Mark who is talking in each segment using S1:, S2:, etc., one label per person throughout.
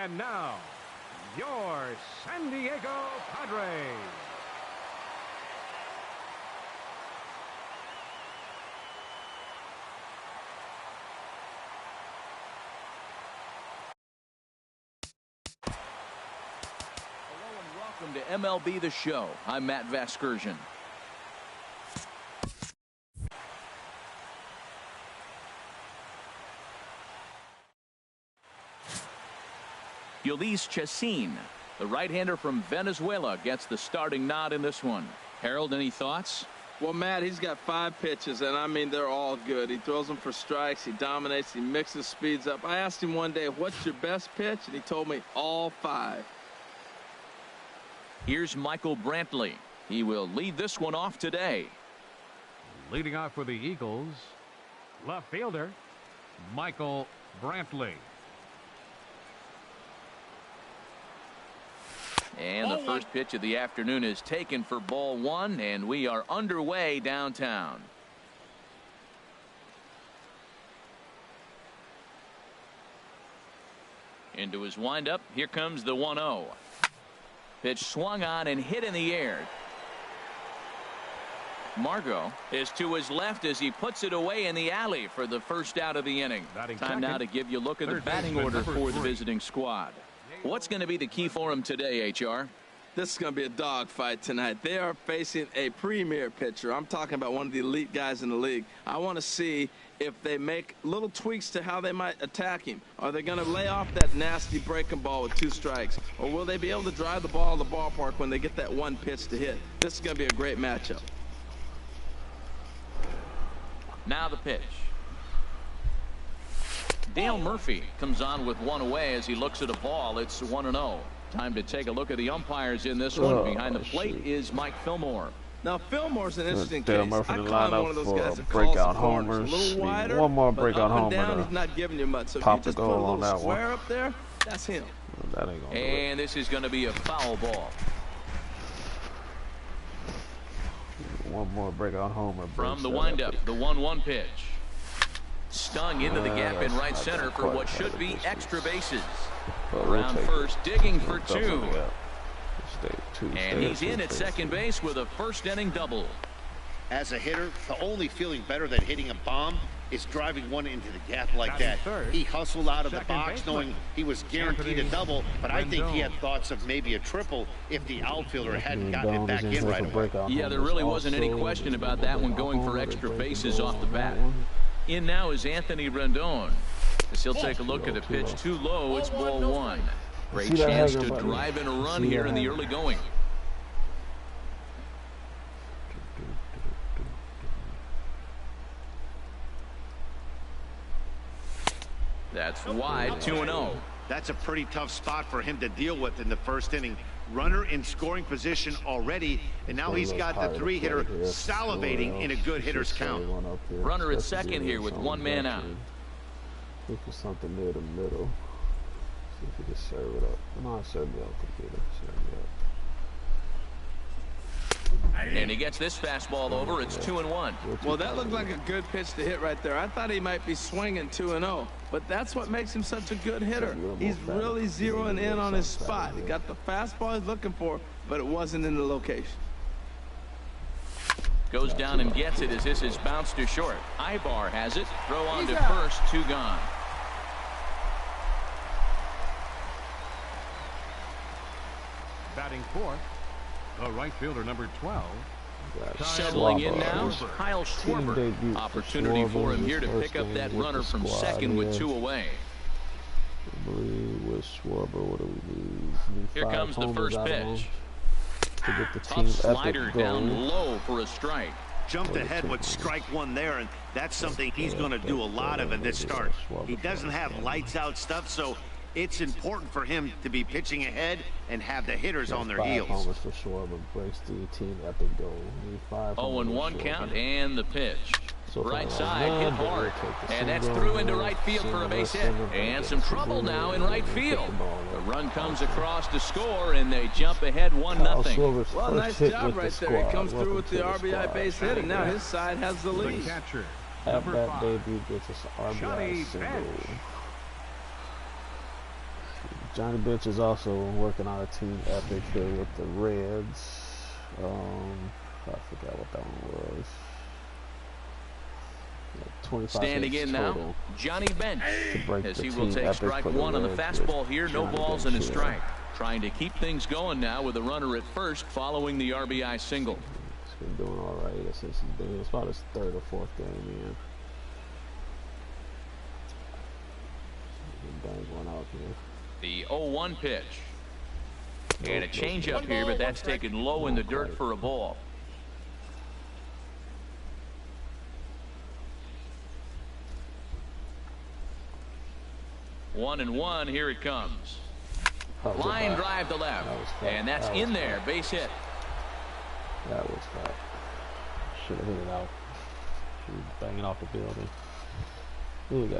S1: And now, your San Diego Padres.
S2: Welcome to MLB The Show. I'm Matt Vasgersian. Ulysses Chacin, the right-hander from Venezuela, gets the starting nod in this one. Harold, any thoughts?
S3: Well, Matt, he's got 5 pitches, and I mean, they're all good. He throws them for strikes, he dominates, he mixes speeds up. I asked him one day, what's your best pitch? And he told me all 5.
S2: Here's Michael Brantley. He will lead this one off today.
S1: Leading off for the Eagles, left fielder, Michael Brantley.
S2: And the first pitch of the afternoon is taken for ball 1, and we are underway downtown. Into his windup. Here comes the 1-0. Pitch swung on and hit in the air. Margot is to his left as he puts it away in the alley for the first out of the inning. Time now to give you a look at the batting order for the visiting squad. What's going to be the key for him today, HR?
S3: This is going to be a dogfight tonight. They are facing a premier pitcher. I'm talking about one of the elite guys in the league. I want to see if they make little tweaks to how they might attack him. Are they going to lay off that nasty breaking ball with 2 strikes? Or will they be able to drive the ball to the ballpark when they get that one pitch to hit? This is going to be a great matchup.
S2: Now the pitch. Dale Murphy comes on with 1 away as he looks at a ball. It's 1-0. Time to take a look at the umpires in this one. Behind the plate is Mike Fillmore.
S3: Now, Fillmore's an interesting
S4: Dale
S3: case.
S4: Murphy
S3: I
S4: in the
S3: call him
S4: lineup
S3: one of those
S4: for
S3: guys that
S4: breakout
S3: calls the corners.
S4: homers.
S3: A little wider,
S4: One more
S3: but
S4: breakout
S3: up and
S4: homer.
S3: down, he's not giving you much. So if you
S4: Pop the
S3: just put a
S4: goal
S3: little
S4: on that
S3: square
S4: one.
S3: up there, that's him.
S4: That ain't gonna do it.
S2: And this is going to be a foul ball.
S4: One more breakout homer.
S2: From the windup, the 1-1 pitch. Stung into the gap in right center for what should be extra bases. Around first, digging for 2. And he's in at second base with a first-inning double.
S5: As a hitter, the only feeling better than hitting a bomb is driving one into the gap like that. He hustled out of the box knowing he was guaranteed a double, but I think he had thoughts of maybe a triple if the outfielder hadn't gotten it back in right away.
S2: Yeah, there really wasn't any question about that one going for extra bases off the bat. In now is Anthony Rendon. As he'll take a look at the pitch too low, it's ball 1. Great chance to drive in a run here in the early going. That's wide, 2-0.
S5: That's a pretty tough spot for him to deal with in the first inning. Runner in scoring position already, and now he's got the 3-hitter salivating in a good hitter's count.
S2: Runner at second here with 1 man out.
S4: Look for something near the middle. See if you can serve it up. No, serve me up, computer. Serve me up.
S2: And he gets this fastball over. It's 2-1.
S3: Well, that looked like a good pitch to hit right there. I thought he might be swinging 2-0, but that's what makes him such a good hitter. He's really zeroing in on his spot. He got the fastball he's looking for, but it wasn't in the location.
S2: Goes down and gets it as this is bounced to short. Ibar has it. Throw on to first. 2 gone.
S1: Batting fourth, the right fielder, number 12.
S2: Settling in now, Kyle Schwarber. Opportunity for him here to pick up that runner from second with 2 away.
S4: I believe with Schwarber, what do we need?
S2: Here comes the first pitch.
S4: To get the
S2: Tough
S4: team
S2: slider
S4: epic
S2: down
S4: goal.
S2: low for a strike.
S5: Jumped ahead with strike 1 there, and that's something he's going to do a lot of in this start. He doesn't have lights out stuff, so it's important for him to be pitching ahead and have the hitters on their heels.
S4: 5 homers for Schwarber breaks the team epic goal.
S2: 0-1 count and the pitch.
S4: So
S2: right side hit hard, and that's through into right field for a base hit. And some trouble now in right field. The run comes across to score, and they jump ahead 1-0.
S3: Well, nice job right there. He comes through with the RBI base hit, and now his side has the lead.
S1: Catcher,
S4: At bat debut gets us an RBI single. Johnny Bench is also working on a team epic here with the Reds. I forgot what that one was. 25
S2: Standing in
S4: total
S2: now, Johnny Bench, as he will take
S4: epic
S2: strike
S4: for the
S2: one on the
S4: Reds
S2: fastball here. No
S4: Johnny
S2: balls
S4: Bench
S2: and a
S4: here.
S2: strike. Trying to keep things going now with a runner at first following the RBI single.
S4: He's been doing all right since he's been. It's about his third or fourth game in. Bang one out here.
S2: The 0-1 pitch. And a changeup here, but that's taken low in the dirt for a ball. One and one, here it comes. Line drive to left, and that's in there, base hit.
S4: That was fat. Should have hit it out. She was banging off the building.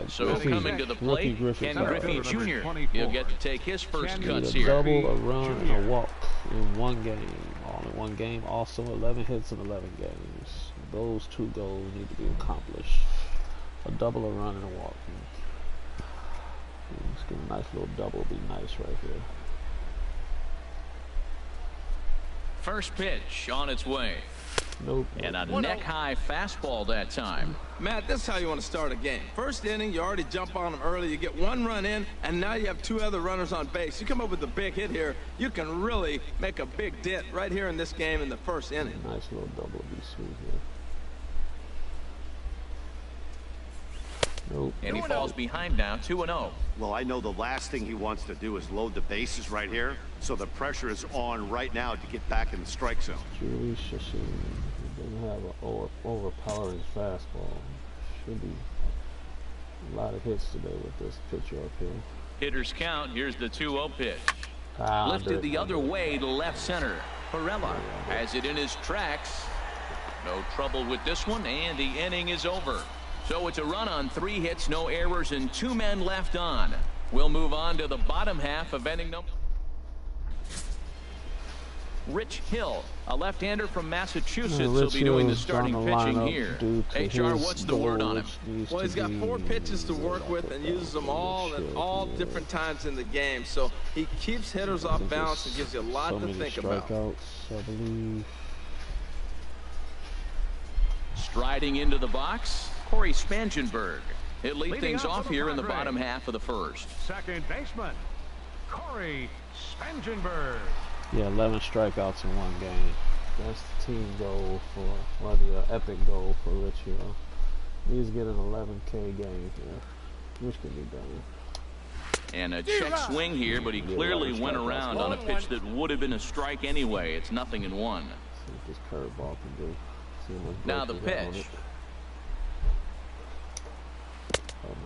S2: So coming to the plate, Ken Griffey Jr. He'll get to take his first cuts
S4: a
S2: here.
S4: double, a run, and a walk in one game. All in one game. Also 11 hits in 11 games. Those two goals need to be accomplished. A double, a run, and a walk. Let's get a nice little double. Would be nice right here.
S2: First pitch on its way.
S4: Nope.
S2: And a neck-high fastball that time.
S3: Matt, this is how you want to start a game. First inning, you already jump on them early. You get one run in, and now you have two other runners on base. You come up with a big hit here, you can really make a big dent right here in this game in the first inning.
S4: Nice little double would be sweet here. Nope.
S2: And he falls behind now, 2-0.
S6: Well, I know the last thing he wants to do is load the bases right here, so the pressure is on right now to get back in the strike zone.
S4: Julie Shashin doesn't have an overpowering fastball. Should be a lot of hits today with this pitcher up here.
S2: Hitters count. Here's the 2-0 pitch.
S4: Lifted
S2: the other way to left center. Perella has it in his tracks. No trouble with this one, and the inning is over. So it's a run on 3 hits, no errors, and 2 men left on. We'll move on to the bottom half of inning number. Rich Hill, a left-hander from Massachusetts, will be doing the starting pitching here. HR, what's the word on him?
S3: Well, he's got 4 pitches to work with and uses them all at all different times in the game. So he keeps hitters off balance and gives you a lot to think about.
S4: I believe.
S2: Striding into the box, Corey Spangenberg. He'll lead things off here in the bottom half of the first.
S1: Second baseman, Corey Spangenberg.
S4: Yeah, 11 strikeouts in one game. That's the team goal for, or the epic goal for Rich Hill. He's getting an 11K game here, which can be done.
S2: And a check swing here, but he clearly went around on a pitch that would have been a strike anyway. It's 0-1.
S4: See what this curveball can do.
S2: Now the pitch.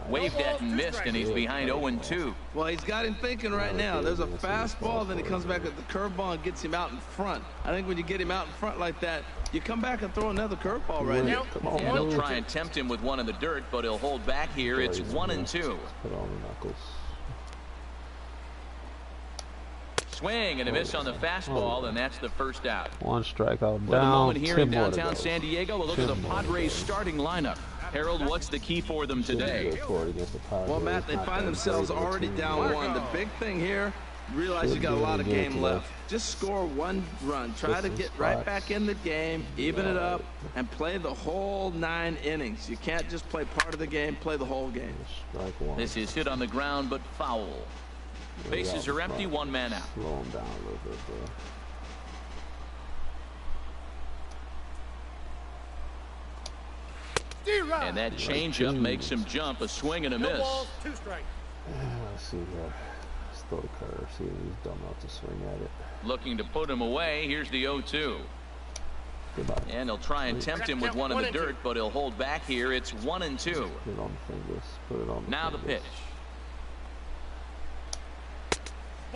S2: Waved at and missed, and he's behind 0-2.
S3: Well, he's got him thinking right now. There's a fastball, then he comes back with the curveball and gets him out in front. I think when you get him out in front like that, you come back and throw another curveball right now.
S2: And he'll try and tempt him with one in the dirt, but he'll hold back here. It's 1-2.
S4: Put on the knuckles.
S2: Swing and a miss on the fastball, and that's the first out.
S4: 1 strikeout
S2: Well,
S4: down.
S2: the moment here in downtown
S4: to
S2: San Diego, a look at the Padres starting lineup. Harold, what's the key for them today?
S3: Well, Matt, they find themselves already down 1. The big thing here, realize you got a lot of game left. Just score 1 run. Try to get right back in the game, even it up, and play the whole 9 innings. You can't just play part of the game, play the whole game.
S2: This is hit on the ground, but foul. Bases are empty, 1 man out.
S4: Slow him down a little bit there.
S2: And that changeup makes him jump, a swing and a miss.
S4: Let's see here. Let's throw the curve. See if he's dumb enough to swing at it.
S2: Looking to put him away. Here's the 0-2. And he'll try and tempt him with one in the dirt, but he'll hold back here. It's 1-2.
S4: Put it on the fingers. Put it on the
S2: now the
S4: fingers.
S2: pitch.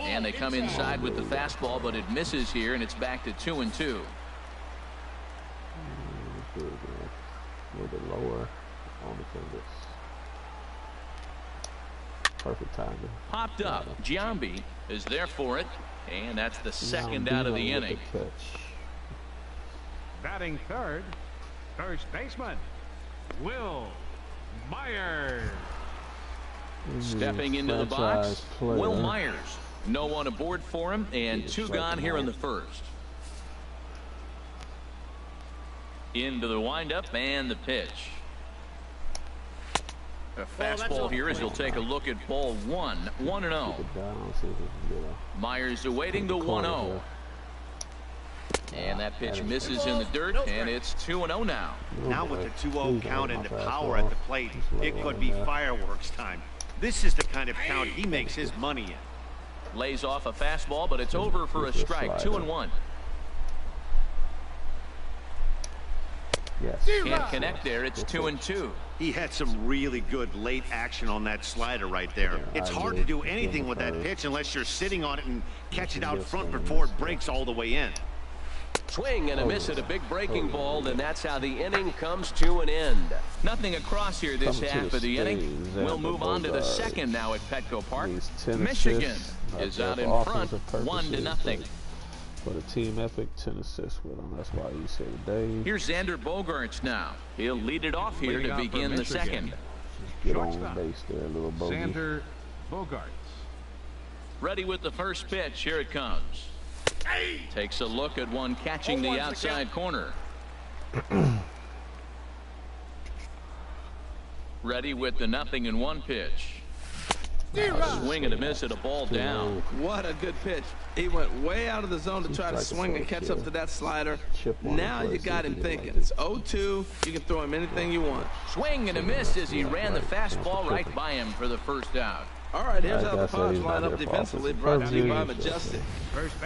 S2: And they come inside with the fastball, but it misses here, and it's back to 2-2.
S4: A little bit lower on the fingers. Perfect timing.
S2: Popped up. Giambi is there for it, and that's the second out of the inning.
S1: Batting third, first baseman, Will Myers.
S2: Stepping into the box, Will Myers. No one aboard for him, and 2 gone here in the first. Into the windup and the pitch. A fastball here as he'll take a look at ball 1. 1-0. Myers awaiting the 1-0. And that pitch misses in the dirt, and it's 2-0 now.
S6: Now with the 2-0 count and the power at the plate, it could be fireworks time. This is the kind of count he makes his money in.
S2: Lays off a fastball, but it's over for a strike. 2-1.
S4: Yes.
S2: Can't connect there. It's 2-2.
S6: He had some really good late action on that slider right there. It's hard to do anything with that pitch unless you're sitting on it and catch it out front before it breaks all the way in.
S7: Swing and a miss at a big breaking ball, and that's how the inning comes to an end.
S2: Nothing across here this half of the inning. We'll move on to the second now at Petco Park. Michigan is out in front, 1-0.
S4: For the team epic, 10 assists with him. That's why you say today.
S2: Here's Xander Bogaerts now. He'll lead it off here to begin the second.
S4: Get on base there, little bogey.
S1: Xander Bogaerts.
S2: Ready with the first pitch. Here it comes. Takes a look at one catching the outside corner. Ready with the 0-1 pitch. Swing and a miss at a ball down.
S3: What a good pitch. He went way out of the zone to try to swing and catch up to that slider. Now you got him thinking. It's 0-2. You can throw him anything you want.
S2: Swing and a miss as he ran the fastball right by him for the first out.
S3: All right, here's how the Padres line up defensively, brought to you by Majestic.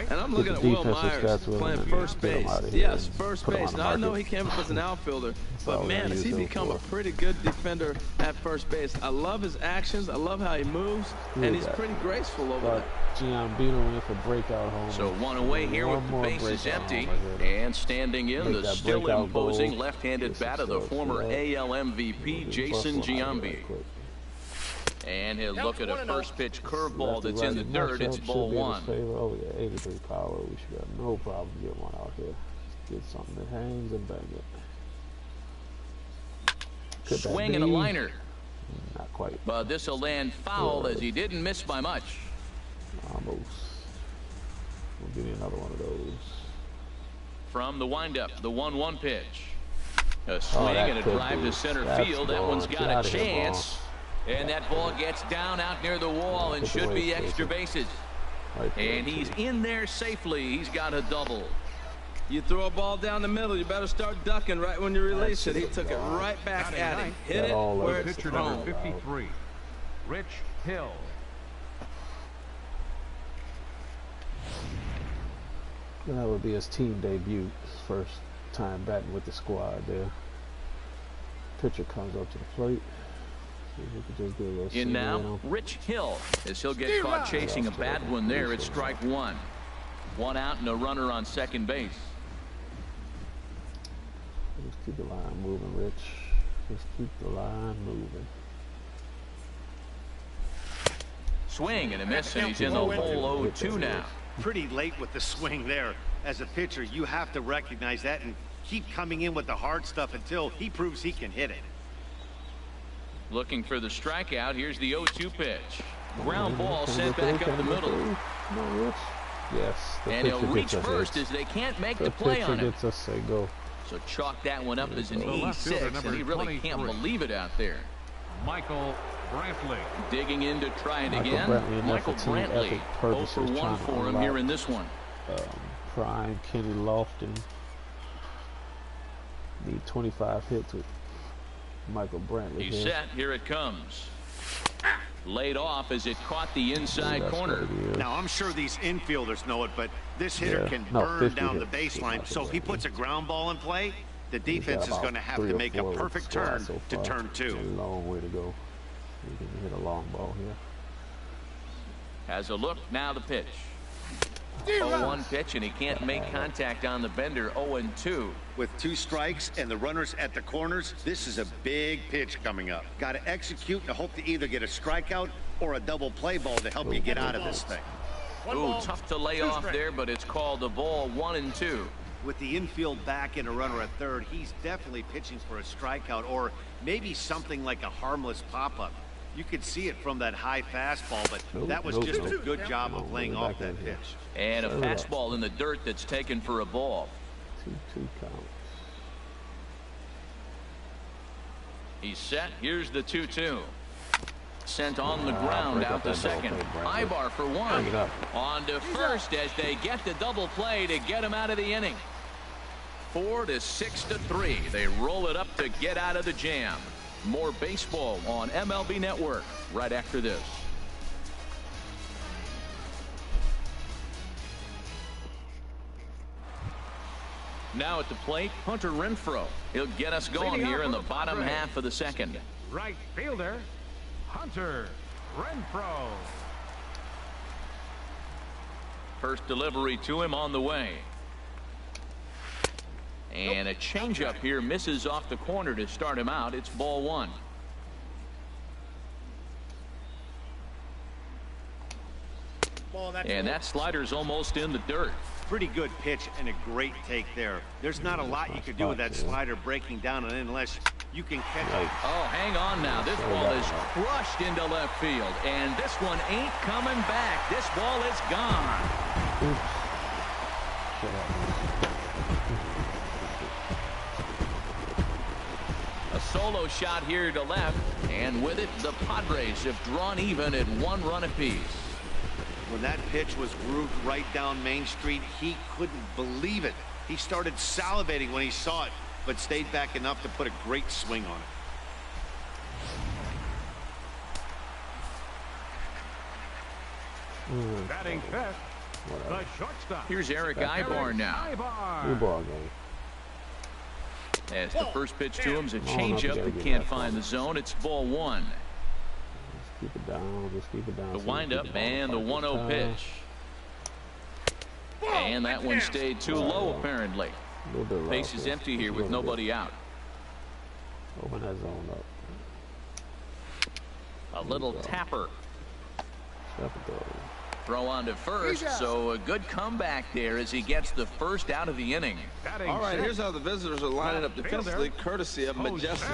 S3: And I'm looking at Will Myers playing first base. Yes, first base. Now, I know he came up as an outfielder, but, man, has he become a pretty good defender at first base. I love his actions. I love how he moves, and he's pretty graceful over there.
S4: Giambino went for breakout home.
S2: So 1 away here with the bases empty. And standing in, the still imposing left-handed bat of the former AL MVP, Jason Giambi. And he'll look at a first pitch curveball that's in the dirt. It's ball 1.
S4: Oh, yeah, 83 power. We should have no problem getting one out here. Get something that hangs and bang it.
S2: Swing and a liner.
S4: Not quite.
S2: But this will land foul as he didn't miss by much.
S4: Almost. We'll give you another one of those.
S2: From the windup, the 1-1 pitch. A swing and a drive to center field. That one's got a chance. And that ball gets down out near the wall and should be extra bases. And he's in there safely. He's got a double.
S3: You throw a ball down the middle, you better start ducking right when you release it. He took it right back at him. Hit it where it's
S1: pitcher
S3: thrown.
S1: number 53, Rich Hill.
S4: That would be his team debut. His first time batting with the squad there. Pitcher comes up to the plate.
S2: In now, Rich Hill, as he'll get caught chasing a bad one there. It's strike 1. 1 out and a runner on second base.
S4: Just keep the line moving, Rich. Just keep the line moving.
S2: Swing and a miss, and he's in the hole 0-2 now.
S6: Pretty late with the swing there. As a pitcher, you have to recognize that and keep coming in with the hard stuff until he proves he can hit it.
S2: Looking for the strikeout. Here's the 0-2 pitch. Ground ball sent back up the middle.
S4: Yes.
S2: And he'll reach first as they can't make the play on him.
S4: Go.
S2: So chalk that one up as an E6, and he really can't believe it out there.
S1: Michael Brantley.
S2: Digging in to try it again. Michael Brantley. 0 for 1 for him here in this one.
S4: Prime Kenny Lofton. Need 25 hits with Michael Brantley.
S2: He's set. Here it comes. Laid off as it caught the inside corner.
S6: Now, I'm sure these infielders know it, but this hitter can burn down the baseline. So if he puts a ground ball in play, the defense is going to have to make a perfect turn to turn 2.
S4: A long way to go. You can hit a long ball here.
S2: Has a look. Now the pitch. 0-1 pitch, and he can't make contact on the bender. 0-2.
S5: With 2 strikes and the runners at the corners, this is a big pitch coming up. Got to execute and hope to either get a strikeout or a double play ball to help you get out of this thing.
S2: Ooh, tough to lay off there, but it's called the ball. 1-2.
S6: With the infield back and a runner at third, he's definitely pitching for a strikeout or maybe something like a harmless pop-up. You could see it from that high fastball, but that was just a good job of laying off that pitch.
S2: And a fastball in the dirt that's taken for a ball.
S4: 2-2 count.
S2: He's set. Here's the 2-2. Sent on the ground out to second. Ibar for one. On to first as they get the double play to get him out of the inning. 4-6-3. They roll it up to get out of the jam. More baseball on MLB Network right after this. Now at the plate, Hunter Renfroe. He'll get us going here in the bottom half of the second.
S1: Right fielder, Hunter Renfroe.
S2: First delivery to him on the way. And a changeup here misses off the corner to start him out. It's ball one. And that slider's almost in the dirt.
S6: Pretty good pitch and a great take there. There's not a lot you could do with that slider breaking down and unless you can catch it.
S2: Oh, hang on now. This ball is crushed into left field. And this one ain't coming back. This ball is gone. A solo shot here to left. And with it, the Padres have drawn even at 1 run apiece.
S6: When that pitch was grooved right down Main Street, he couldn't believe it. He started salivating when he saw it, but stayed back enough to put a great swing on it.
S1: Batting fifth, the shortstop.
S2: Here's Eric Ibar now.
S4: New ball game.
S2: As the first pitch to him is a changeup that can't find the zone. It's ball one.
S4: Keep it down, just keep it down.
S2: The windup and the 1-0 pitch. And that one stayed too low apparently. Base is empty here with nobody out.
S4: Open that zone up.
S2: A little tapper.
S4: Step it though.
S2: Throw on to first, so a good comeback there as he gets the first out of the inning.
S3: All right, here's how the visitors are lining up defensively, courtesy of Majestic.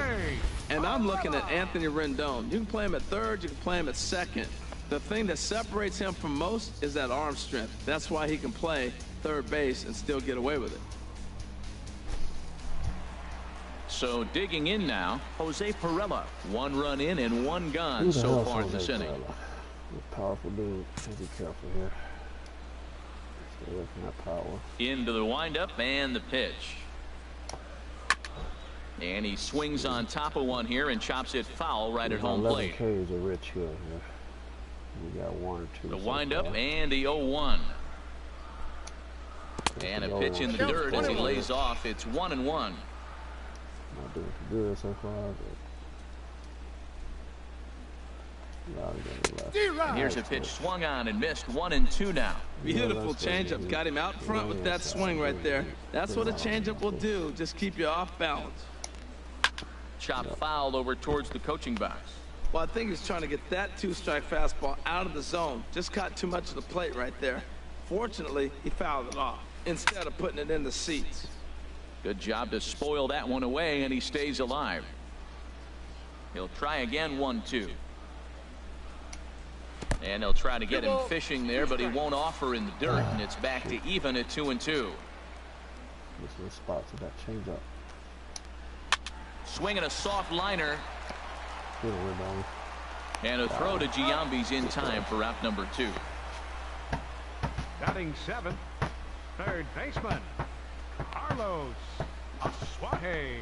S3: And I'm looking at Anthony Rendon. You can play him at third, you can play him at second. The thing that separates him from most is that arm strength. That's why he can play third base and still get away with it.
S2: So digging in now, Jose Pirela. 1 run in and 1 gone so far in this inning.
S4: Powerful dude. Be careful here. Stay away from that power.
S2: Into the windup and the pitch. And he swings on top of one here and chops it foul right at home plate.
S4: 11 Ks are rich here. We got 1 or 2.
S2: The windup and the 0-1. And a pitch in the dirt as he lays off. It's 1-1.
S4: Not doing too good so far.
S2: And here's a pitch swung on and missed. 1-2 now.
S3: Beautiful changeup. Got him out front with that swing right there. That's what a changeup will do. Just keep you off balance.
S2: Chop foul over towards the coaching box.
S3: Well, I think he's trying to get that 2-strike fastball out of the zone. Just caught too much of the plate right there. Fortunately, he fouled it off instead of putting it in the seats.
S2: Good job to spoil that one away, and he stays alive. He'll try again. 1-2. And they'll try to get him fishing there, but he won't offer in the dirt, and it's back to even at 2-2.
S4: This little spot to that changeup.
S2: Swinging a soft liner. And a throw to Giambi's in time for out number 2.
S1: Batting seventh, third baseman, Carlos Asuaje.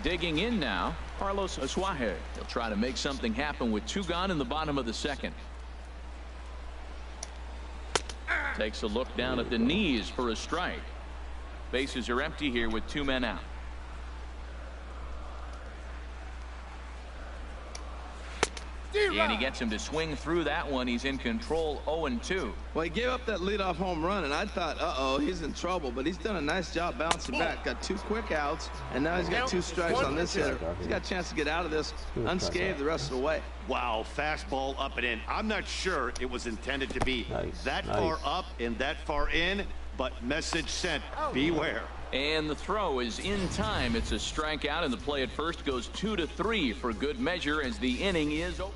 S2: Digging in now, Carlos Asuaje. He'll try to make something happen with 2 gone in the bottom of the second. Takes a look down at the knees for a strike. Bases are empty here with 2 men out. And he gets him to swing through that one. He's in control. 0-2.
S3: Well, he gave up that leadoff home run, and I thought, uh-oh, he's in trouble. But he's done a nice job bouncing back. Got 2 quick outs, and now he's got 2 strikes on this hitter. He's got a chance to get out of this unscathed the rest of the way.
S6: Wow, fastball up and in. I'm not sure it was intended to be that far up and that far in, but message sent, beware.
S2: And the throw is in time. It's a strikeout, and the play at first goes 2-3 for good measure as the inning is over.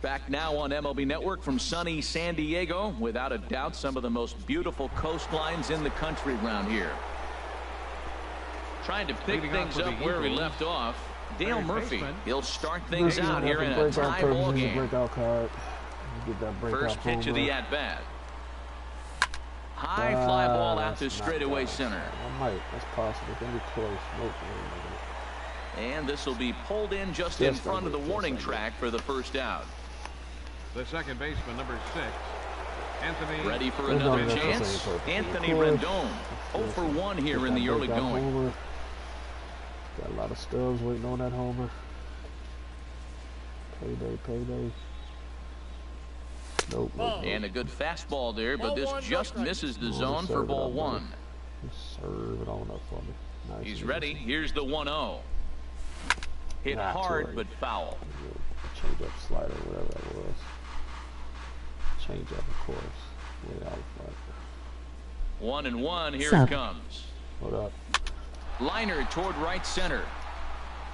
S2: Back now on MLB Network from sunny San Diego. Without a doubt, some of the most beautiful coastlines in the country around here. Trying to pick things up where we left off. Dale Murphy, he'll start things out here in a tie ball game. First pitch of the at-bat. High fly ball out to straightaway center.
S4: That's possible. It's going to be close. Nope.
S2: And this will be pulled in just in front of the warning track for the first out.
S1: The second baseman, number 6, Anthony.
S2: Ready for another chance. Anthony Rendon, 0 for 1 here in the early going.
S4: Got a lot of stubs waiting on that homer. Payday. Nope.
S2: And a good fastball there, but this just misses the zone for ball 1.
S4: Serve it on up for me. Nice.
S2: He's ready. Here's the 1-0. Hit hard but foul.
S4: Change up slider, whatever that was. Change up, of course. Way out front.
S2: 1-1. Here it comes.
S4: Hold up.
S2: Liner toward right center.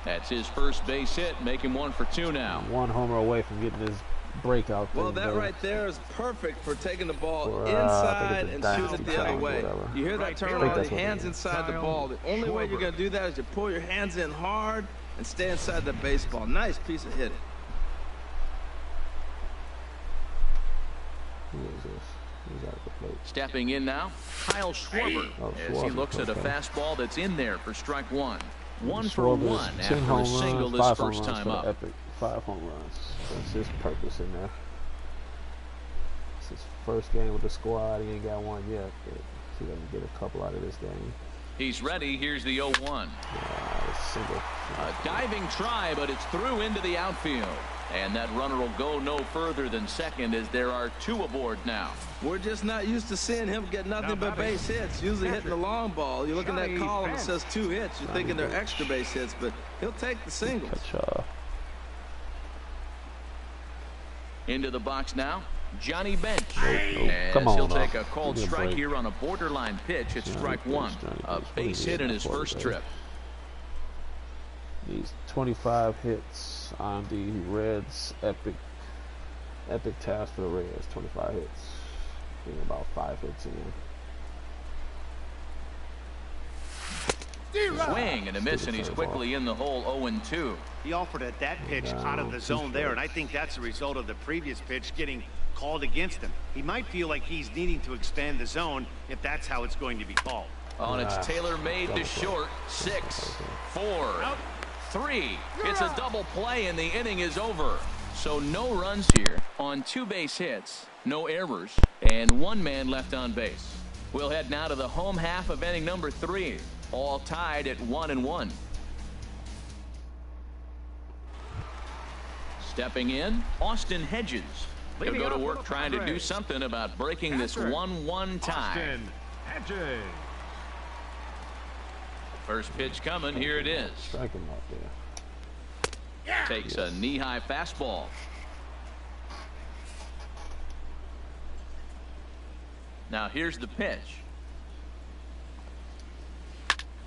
S2: That's his first base hit. Make him 1 for 2 now.
S4: One homer away from getting his breakout.
S3: Well, that right there is perfect for taking the ball inside and shooting it the other way. You hear that turn on, hands inside the ball. The only way you're going to do that is you pull your hands in hard and stay inside the baseball. Nice piece of hitting.
S4: Who is this? Who's out of the plate?
S2: Stepping in now, Kyle Schwarber, as he looks at a fastball that's in there for strike 1. 1 for 1 after a single this first time up.
S4: Epic. 5 home runs. That's his purpose in there. It's his first game with the squad. He ain't got one yet, but he's going to get a couple out of this game.
S2: He's ready. Here's the 0-1. A diving try, but it's through into the outfield. And that runner will go no further than second as there are 2 aboard now.
S3: We're just not used to seeing him get nothing but base hits. Usually hitting the long ball. You look at that column, it says 2 hits. You're thinking they're extra base hits, but he'll take the singles.
S2: Into the box now, Johnny Bench. As he'll take a called strike here on a borderline pitch. It's strike 1. A base hit in his first trip.
S4: These 25 hits on the Reds. Epic task for the Reds. 25 hits. Being about 5 hits in.
S2: Swing and a miss, and he's quickly in the hole. 0-2.
S6: He offered at that pitch out of the zone there, and I think that's a result of the previous pitch getting called against him. He might feel like he's needing to expand the zone if that's how it's going to be called.
S2: On it's Taylor-made to short. 6, 4, 3. It's a double play, and the inning is over. So no runs here on 2 base hits, no errors, and 1 man left on base. We'll head now to the home half of inning number 3. All tied at 1-1. Stepping in, Austin Hedges. He'll go to work trying to do something about breaking this 1-1 tie.
S1: Austin Hedges.
S2: First pitch coming. Here it is.
S4: Strike him out there.
S2: Takes a knee-high fastball. Now here's the pitch.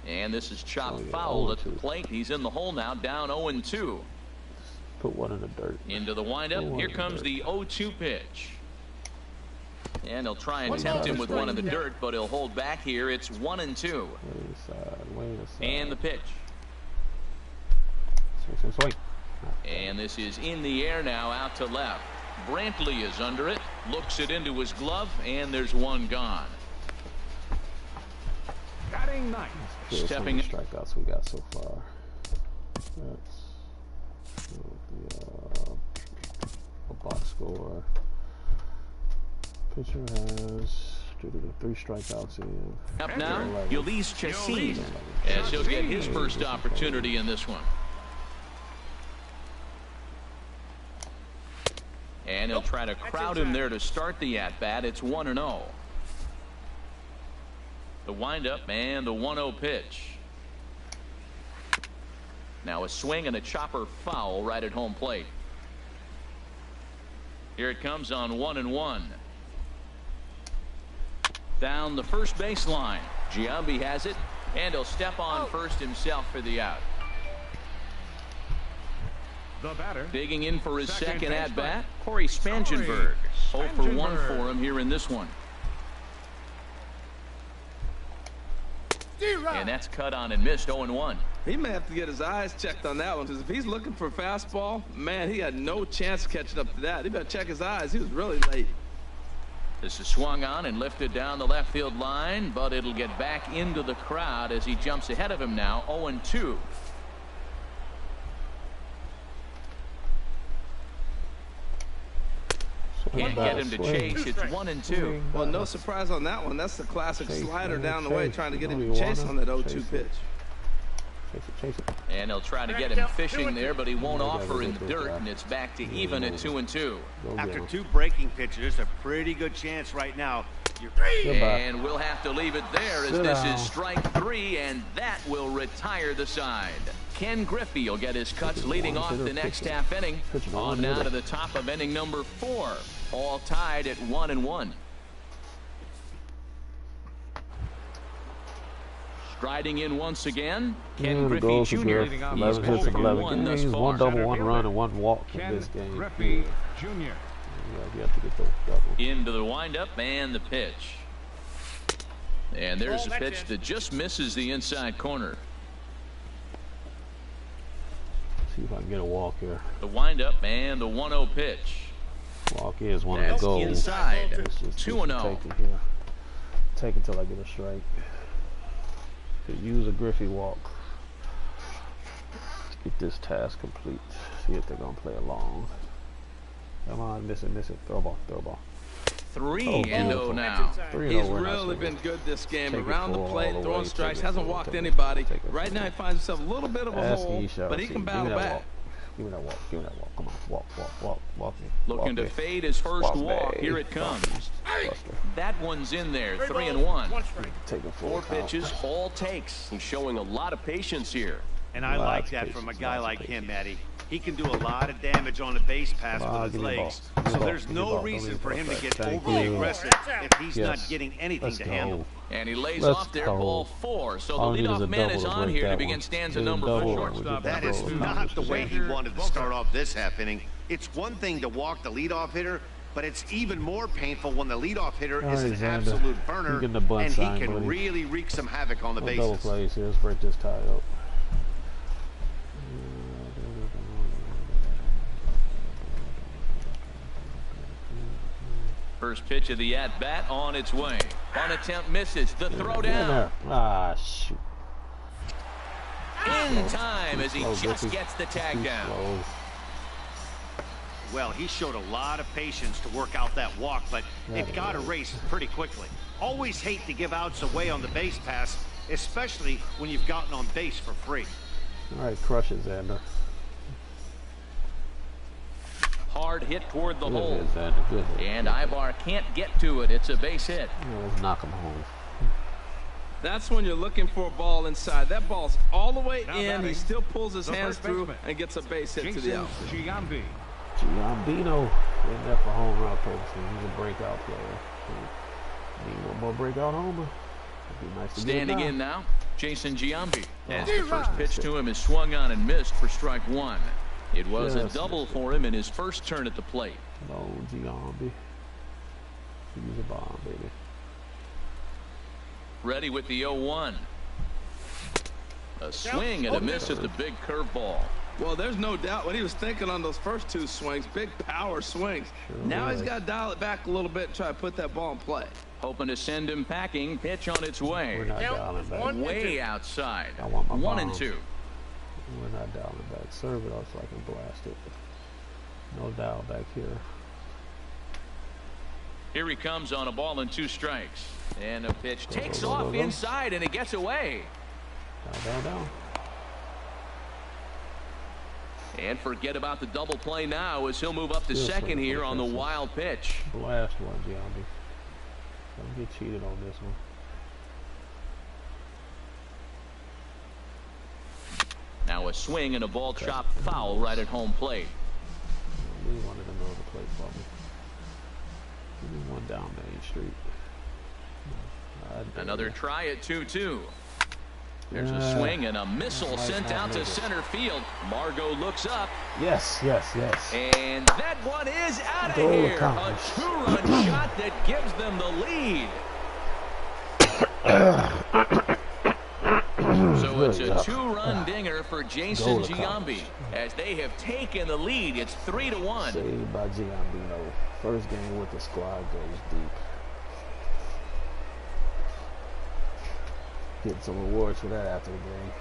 S2: And this is chopped foul at the plate. He's in the hole now, down 0-2.
S4: Put one in the dirt.
S2: Into the windup. Here comes the 0-2 pitch. And he'll try and tempt him with one in the dirt, but he'll hold back here. It's 1-2. And the pitch.
S4: Swing.
S2: And this is in the air now, out to left. Brantley is under it, looks it into his glove, and there's 1 gone.
S1: Batting ninth.
S2: Stepping in.
S4: Strikeouts we got so far. That's the box score. Pitcher has 3 strikeouts in.
S2: Up now, Ulysses Chassin, as he'll get his first opportunity in this one. And he'll try to crowd him there to start the at-bat. It's 1-0. The windup and the 1-0 pitch. Now a swing and a chopper foul right at home plate. Here it comes on 1-1. Down the first baseline. Giambi has it, and he'll step on first himself for the out.
S1: The batter.
S2: Digging in for his second at-bat, Corey Spangenberg. 0 for 1 for him here in this one. And that's cut on and missed. 0-1.
S3: He may have to get his eyes checked on that one, because if he's looking for a fastball, man, he had no chance of catching up to that. He better check his eyes. He was really late.
S2: This is swung on and lifted down the left field line, but it'll get back into the crowd as he jumps ahead of him now. 0-2. Can't get him to chase. It's 1-2.
S3: Well, no surprise on that one. That's the classic slider down the way, trying to get him to chase on that 0-2 pitch.
S2: And he'll try to get him fishing there, but he won't offer in the dirt, and it's back to even at 2-2.
S6: After 2 breaking pitches, there's a pretty good chance right now.
S2: And we'll have to leave it there, as this is strike 3, and that will retire the side. Ken Griffey will get his cuts leading off the next half inning. On now to the top of inning number 4. All tied at 1-1. Striding in once again, Ken Griffey Jr. He's
S4: 11 hits in 11 games, 1 double, 1 run, and 1 walk in this game.
S1: Griffey Jr.
S4: You have to get those doubles.
S2: Into the windup and the pitch. And there's a pitch that just misses the inside corner.
S4: See if I can get a walk here.
S2: The windup and the 1-0 pitch.
S4: Walk is one of the goals.
S2: Inside.
S4: 2-0. Take it till I get a strike. Could use a Griffey walk to get this task complete. See if they're gonna play along. Come on, miss it, throw ball.
S2: 3-0 now.
S3: He's really been good this game. Around the plate, throwing strikes, hasn't walked anybody. Right now he finds himself a little bit of a hole, but he can battle back.
S4: Give me that walk, come on, walk me.
S2: Looking to fade his first walk. Here it comes. That one's in there, 3-1. 4 pitches, all takes.
S7: He's showing a lot of patience here.
S6: And I like that from a guy like him, Eddie. He can do a lot of damage on a base pass with his legs. So there's no reason for him to get overly aggressive if he's not getting anything to handle.
S2: And he lays off there, ball 4. So the leadoff man is on here to begin stanza number 4.
S6: That is not the way he wanted to start off this half inning. It's one thing to walk the leadoff hitter, but it's even more painful when the leadoff hitter is an absolute burner, and he can really wreak some havoc on the bases.
S4: Double plays here. Let's break this tie up.
S2: First pitch of the at-bat on its way. On attempt misses. The throw down.
S4: Ah, shoot.
S2: In time as he just gets the tag down.
S6: Well, he showed a lot of patience to work out that walk, but it got erased pretty quickly. Always hate to give outs away on the base pass, especially when you've gotten on base for free.
S4: All right, crush it, Xander.
S2: Hard hit toward the hole.
S4: Hit, Xander. Good hit.
S2: And Ibar can't get to it. It's a base hit.
S4: Let's knock him home.
S3: That's when you're looking for a ball inside. That ball's all the way in. He still pulls his hands through and gets a base hit to the outfield.
S1: Giambi.
S4: Giambino in there for home run purposes. He's a breakout player. Need one more breakout homer. Be nice to
S2: Standing in now, Jason Giambi. As the first pitch to him is swung on and missed for strike 1. It was a double for him in his first turn at the plate.
S4: Oh, Giambi. He's a bomb, baby.
S2: Ready with the 0-1. A swing and a miss at the big curveball.
S3: Well, there's no doubt what he was thinking on those first 2 swings. Big power swings. Now he's got to dial it back a little bit and try to put that ball in play.
S2: Hoping to send him packing. Pitch on its way.
S4: We're not dialing back.
S2: Way outside.
S4: I want my
S2: 1-2.
S4: We're not dialing back. Serve it off so I can blast it. No dial back here.
S2: Here he comes on a ball and 2 strikes. And a pitch takes off inside and it gets away.
S4: Down.
S2: And forget about the double play now as he'll move up to second here on the wild pitch.
S4: Blast one, Giambi. Don't get cheated on this one.
S2: Now a swing and a ball chopped foul right at home plate.
S4: We wanted to know the plate for me. Give me one down Main Street.
S2: Another try at 2-2. There's a swing and a missile sent out to center field. Margot looks up.
S4: Yes.
S2: And that one is out of here. A two-run shot that gives them the lead. So it's a two-run dinger for Jason Giambi. As they have taken the lead, it's 3-1.
S4: Saved by Giambino. First game with the squad goes deep. Get some rewards for that after the game.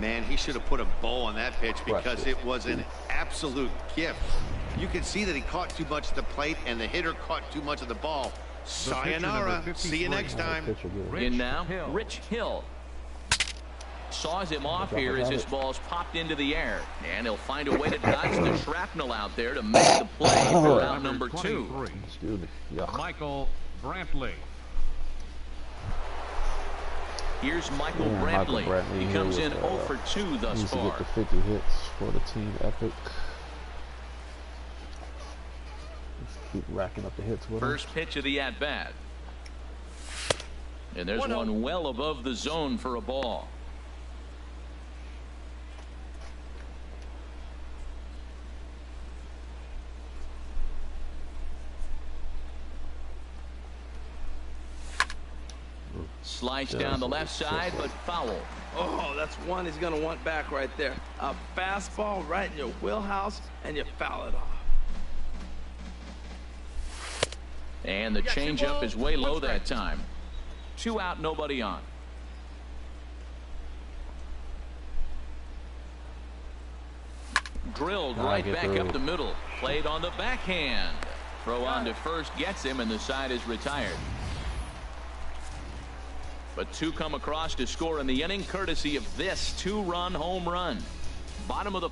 S6: Man, he should have put a bow on that pitch because it was an absolute gift. You can see that he caught too much at the plate and the hitter caught too much of the ball. Sayonara. See you next time.
S2: In now, Rich Hill. Saws him off here as his ball's popped into the air. And he'll find a way to dodge the shrapnel out there to make the play for round number 2.
S1: Michael Brantley.
S2: Here's Michael Brantley. He comes in 0 for 2 thus far.
S4: Get the 50 hits for the team epic. Let's keep racking up the hits with
S2: First pitch of the at-bat. And there's one well above the zone for a ball. Slice down the left side, but foul.
S3: Oh, that's one he's going to want back right there. A fastball right in your wheelhouse, and you foul it off.
S2: And the changeup is way low that time. 2 out, nobody on. Drilled right back up the middle. Played on the backhand. Throw on to first gets him, and the side is retired. But 2 come across to score in the inning, courtesy of this 2-run home run. Bottom of the...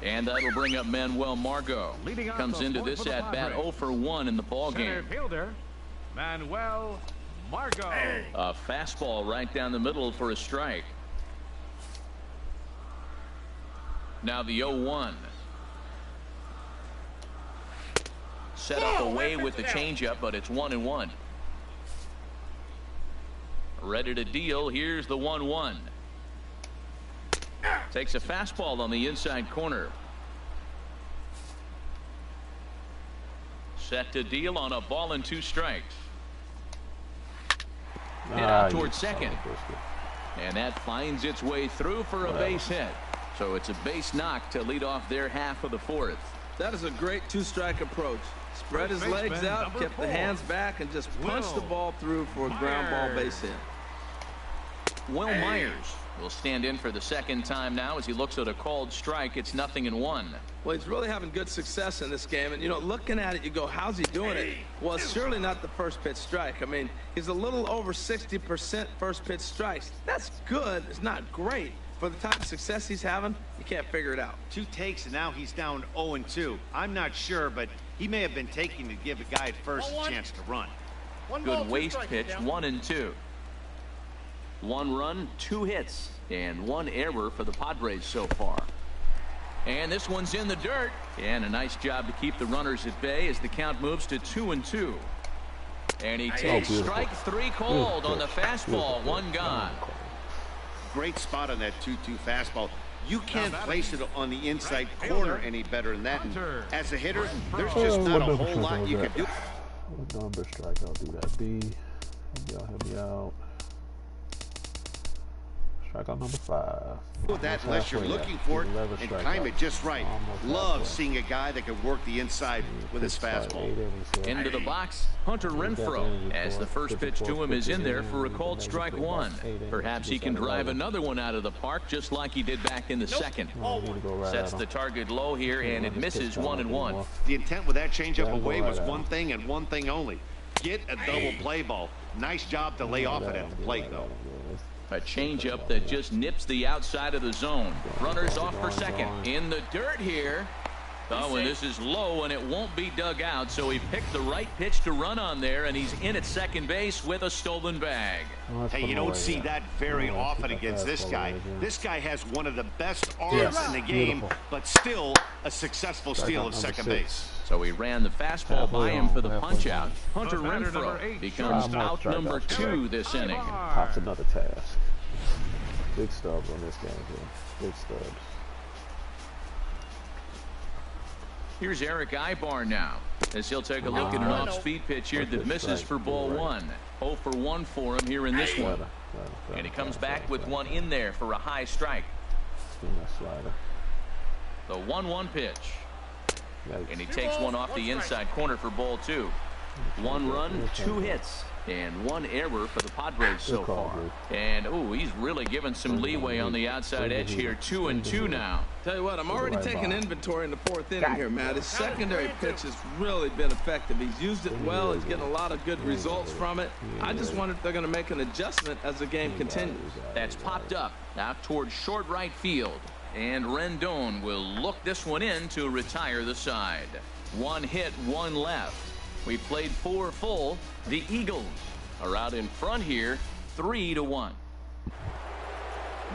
S2: And that'll bring up Manuel Margot. Comes into this at-bat 0 for 1 in the ballgame.
S1: Fielder, Manuel Margot.
S2: A fastball right down the middle for a strike. Now the 0-1. Set up away with the changeup, but it's 1-1. Ready to deal. Here's the 1-1. Takes a fastball on the inside corner. Set to deal on a ball and 2 strikes. Hit out towards second. And that finds its way through for a base hit. So it's a base knock to lead off their half of the 4th.
S3: That is a great 2-strike approach. Spread his legs out, kept the hands back, and just punched the ball through for a ground ball base hit.
S2: Will Myers will stand in for the second time now as he looks at a called strike. It's 0-1.
S3: Well, he's really having good success in this game. And, you know, looking at it, you go, how's he doing it? Well, it's surely not the first pitch strike. I mean, he's a little over 60% first pitch strikes. That's good. It's not great. For the type of success he's having, you can't figure it out.
S6: 2 takes, and now he's down 0-2. I'm not sure, but he may have been taking to give a guy at first a chance to run.
S2: Good waste pitch, 1-2. 1 run, 2 hits, and 1 error for the Padres so far. And this one's in the dirt. And a nice job to keep the runners at bay as the count moves to 2-2. And he takes strike 3 called on the fastball. 1 gone.
S6: Great spot on that 2-2 fastball. You can't place it on the inside corner any better than that. And as a hitter, there's just not a whole lot you can do.
S4: What number strike? I'll do that. B. Y'all help me out. Strikeout number 5.
S6: With that, unless you're looking for it and time it just right. Love seeing a guy that can work the inside with his fastball.
S2: Into the box, Hunter Renfroe, as the first pitch to him is in there for a called strike 1. Perhaps he can drive another one out of the park just like he did back in the second. Sets the target low here, and it misses 1-1.
S6: The intent with that changeup away was one thing and one thing only. Get a double play ball. Nice job to lay off it at the plate, though.
S2: A changeup that just nips the outside of the zone. Runners off for second. In the dirt here. Oh, and this is low, and it won't be dug out, so he picked the right pitch to run on there, and he's in at second base with a stolen bag.
S6: Hey, you don't see that very often against this guy. This guy has one of the best arms in the game, but still a successful steal of second base.
S2: So he ran the fastball by him for the punch-out. Hunter Renfroe becomes out number 2 this inning.
S4: Pops another task. Big stubs on this game here. Big stubs.
S2: Here's Eric Ibar now, as he'll take a look at an off-speed pitch here that misses for ball 1. 0 for 1 for him here in this one. And he comes back with one in there for a high strike. The 1-1 pitch. And he takes one off the inside corner for ball 2. 1 run, 2 hits, and 1 error for the Padres so far. And, ooh, he's really given some leeway on the outside edge here. 2-2 now.
S3: Tell you what, I'm already taking inventory in the 4th inning here, Matt. His secondary pitch has really been effective. He's used it well. He's getting a lot of good results from it. I just wonder if they're going to make an adjustment as the game continues.
S2: That's popped up out towards short right field. And Rendon will look this one in to retire the side. 1 hit, 1 left. We played 4 full. The Eagles are out in front here, 3-1.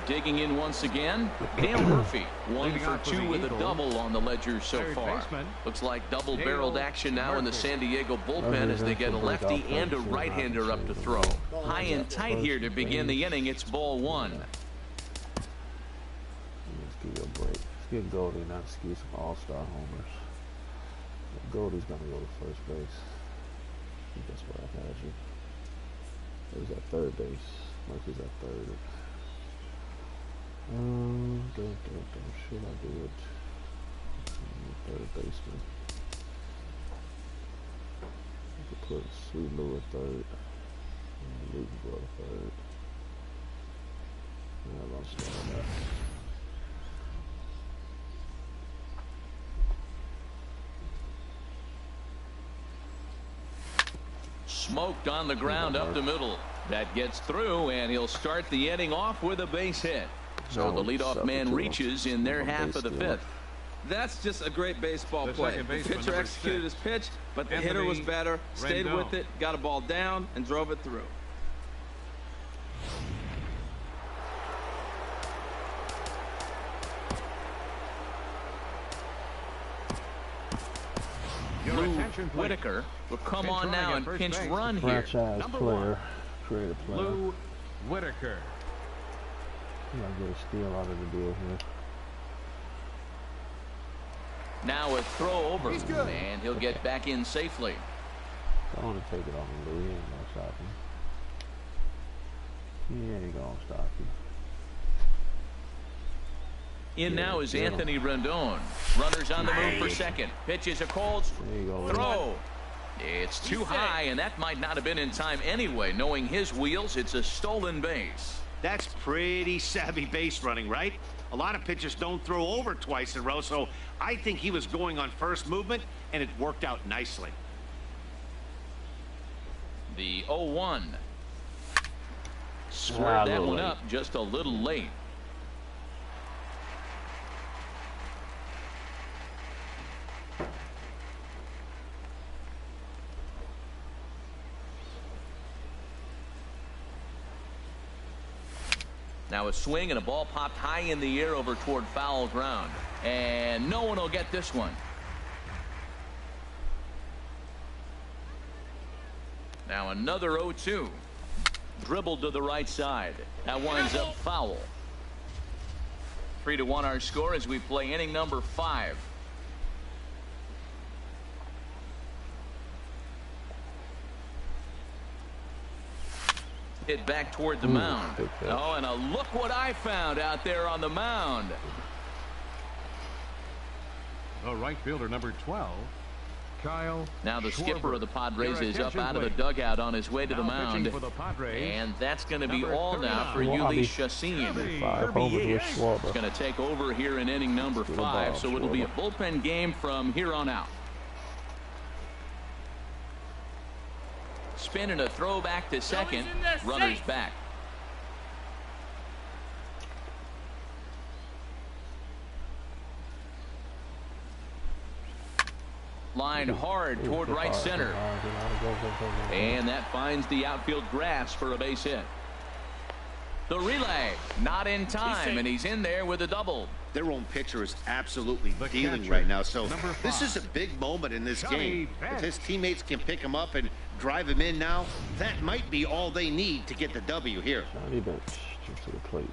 S2: Digging in once again, Dale Murphy, 1 for 2 with a double on the ledger so far. Looks like double-barreled action now in the San Diego bullpen as they get a lefty and a right-hander up to throw. High and tight here to begin the inning. It's ball 1.
S4: Let's give you a break. Let's get Goldie, not excuse some all-star homers. Goldie's gonna go to first base. I think that's where I had you. Who's at third base? Murphy's at third. Should I do it? Third baseman. I could put Sweet Lou at third. And Luke can go to third. Yeah, I'll start that.
S2: Smoked on the ground up the middle. That gets through, and he'll start the inning off with a base hit. So the leadoff man reaches in their half of the 5th.
S3: That's just a great baseball play. The pitcher executed his pitch, but the hitter was better, stayed with it, got a ball down, and drove it through.
S2: Whitaker will come on now and pinch run here.
S4: Franchise player, creative player.
S1: Lou Whitaker.
S4: You gotta get a steal out of the deal here.
S2: Now a throw over, and he'll get back in safely.
S4: I want to take it off of Lou. He ain't gonna stop him. He ain't gonna stop you.
S2: In now is Anthony Rendon. Runners on the move for second. Pitches a cold throw. It's too high, and that might not have been in time anyway. Knowing his wheels, it's a stolen base.
S6: That's pretty savvy base running, right? A lot of pitchers don't throw over twice in a row, so I think he was going on first movement, and it worked out nicely.
S2: The 0-1. Squared that one up just a little late. Now a swing and a ball popped high in the air over toward foul ground. And no one will get this one. Now another 0-2. Dribbled to the right side. That winds up foul. 3-1 our score as we play inning number 5. Hit back toward the mound. Oh, and look what I found out there on the mound.
S1: The right fielder, number 12, Kyle.
S2: Now the skipper of the Padres is up out of the dugout on his way to the mound. And that's going to be all now for Yuli Chassin. He's going to take over here in inning number 5. So it'll be a bullpen game from here on out. Spin and a throw back to second. Runners back. Line hard toward right center. And that finds the outfield grass for a base hit. The relay, not in time, and he's in there with a double.
S5: Their own pitcher is absolutely dealing right now, so this is a big moment in this game. If his teammates can pick him up and drive him in now, that might be all they need to get the W here.
S4: Johnny Bench to the plate.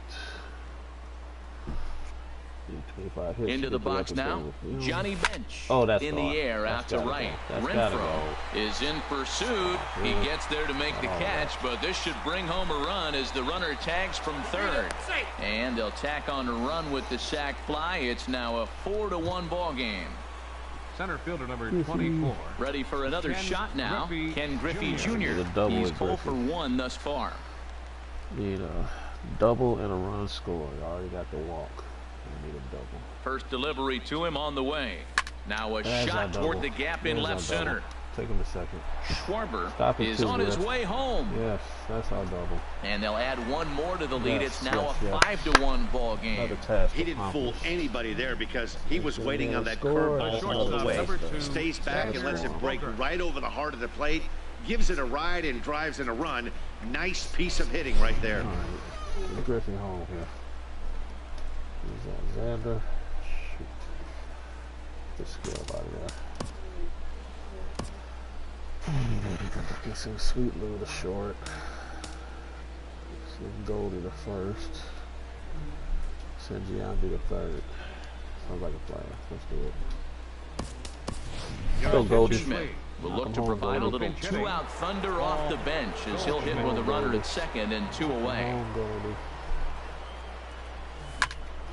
S2: Into the box now, Johnny Bench in the air out to right. Renfroe is in pursuit. He gets there to make the catch, but this should bring home a run as the runner tags from third. And they'll tack on a run with the sac fly. It's now a 4-1 ball game.
S1: Center fielder number 24.
S2: Ready for another shot now. Ken Griffey Jr. He's 0 for 1 thus far.
S4: Need a double and a run score. You already got the walk. Need a double.
S2: First delivery to him on the way. Now a shot toward the gap in left center.
S4: Take him a second.
S2: Schwarber is on his way home.
S4: Yes, that's our double.
S2: And they'll add one more to the lead. It's now a 5-1 ball game.
S5: He didn't fool anybody there because he was waiting on that curveball all the way. Stays back and lets it break right over the heart of the plate. Gives it a ride and drives in a run. Nice piece of hitting right there.
S4: All right. Griffey home here. Alexander. Shoot. The skill out of there. Get some Sweet Lou to short. Some Goldie to first. Send Giambi to third. Sounds like a player. Let's do it. Go Goldie.
S2: Will look to provide a little two-out thunder off the bench as he'll hit with a runner at second and 2 away.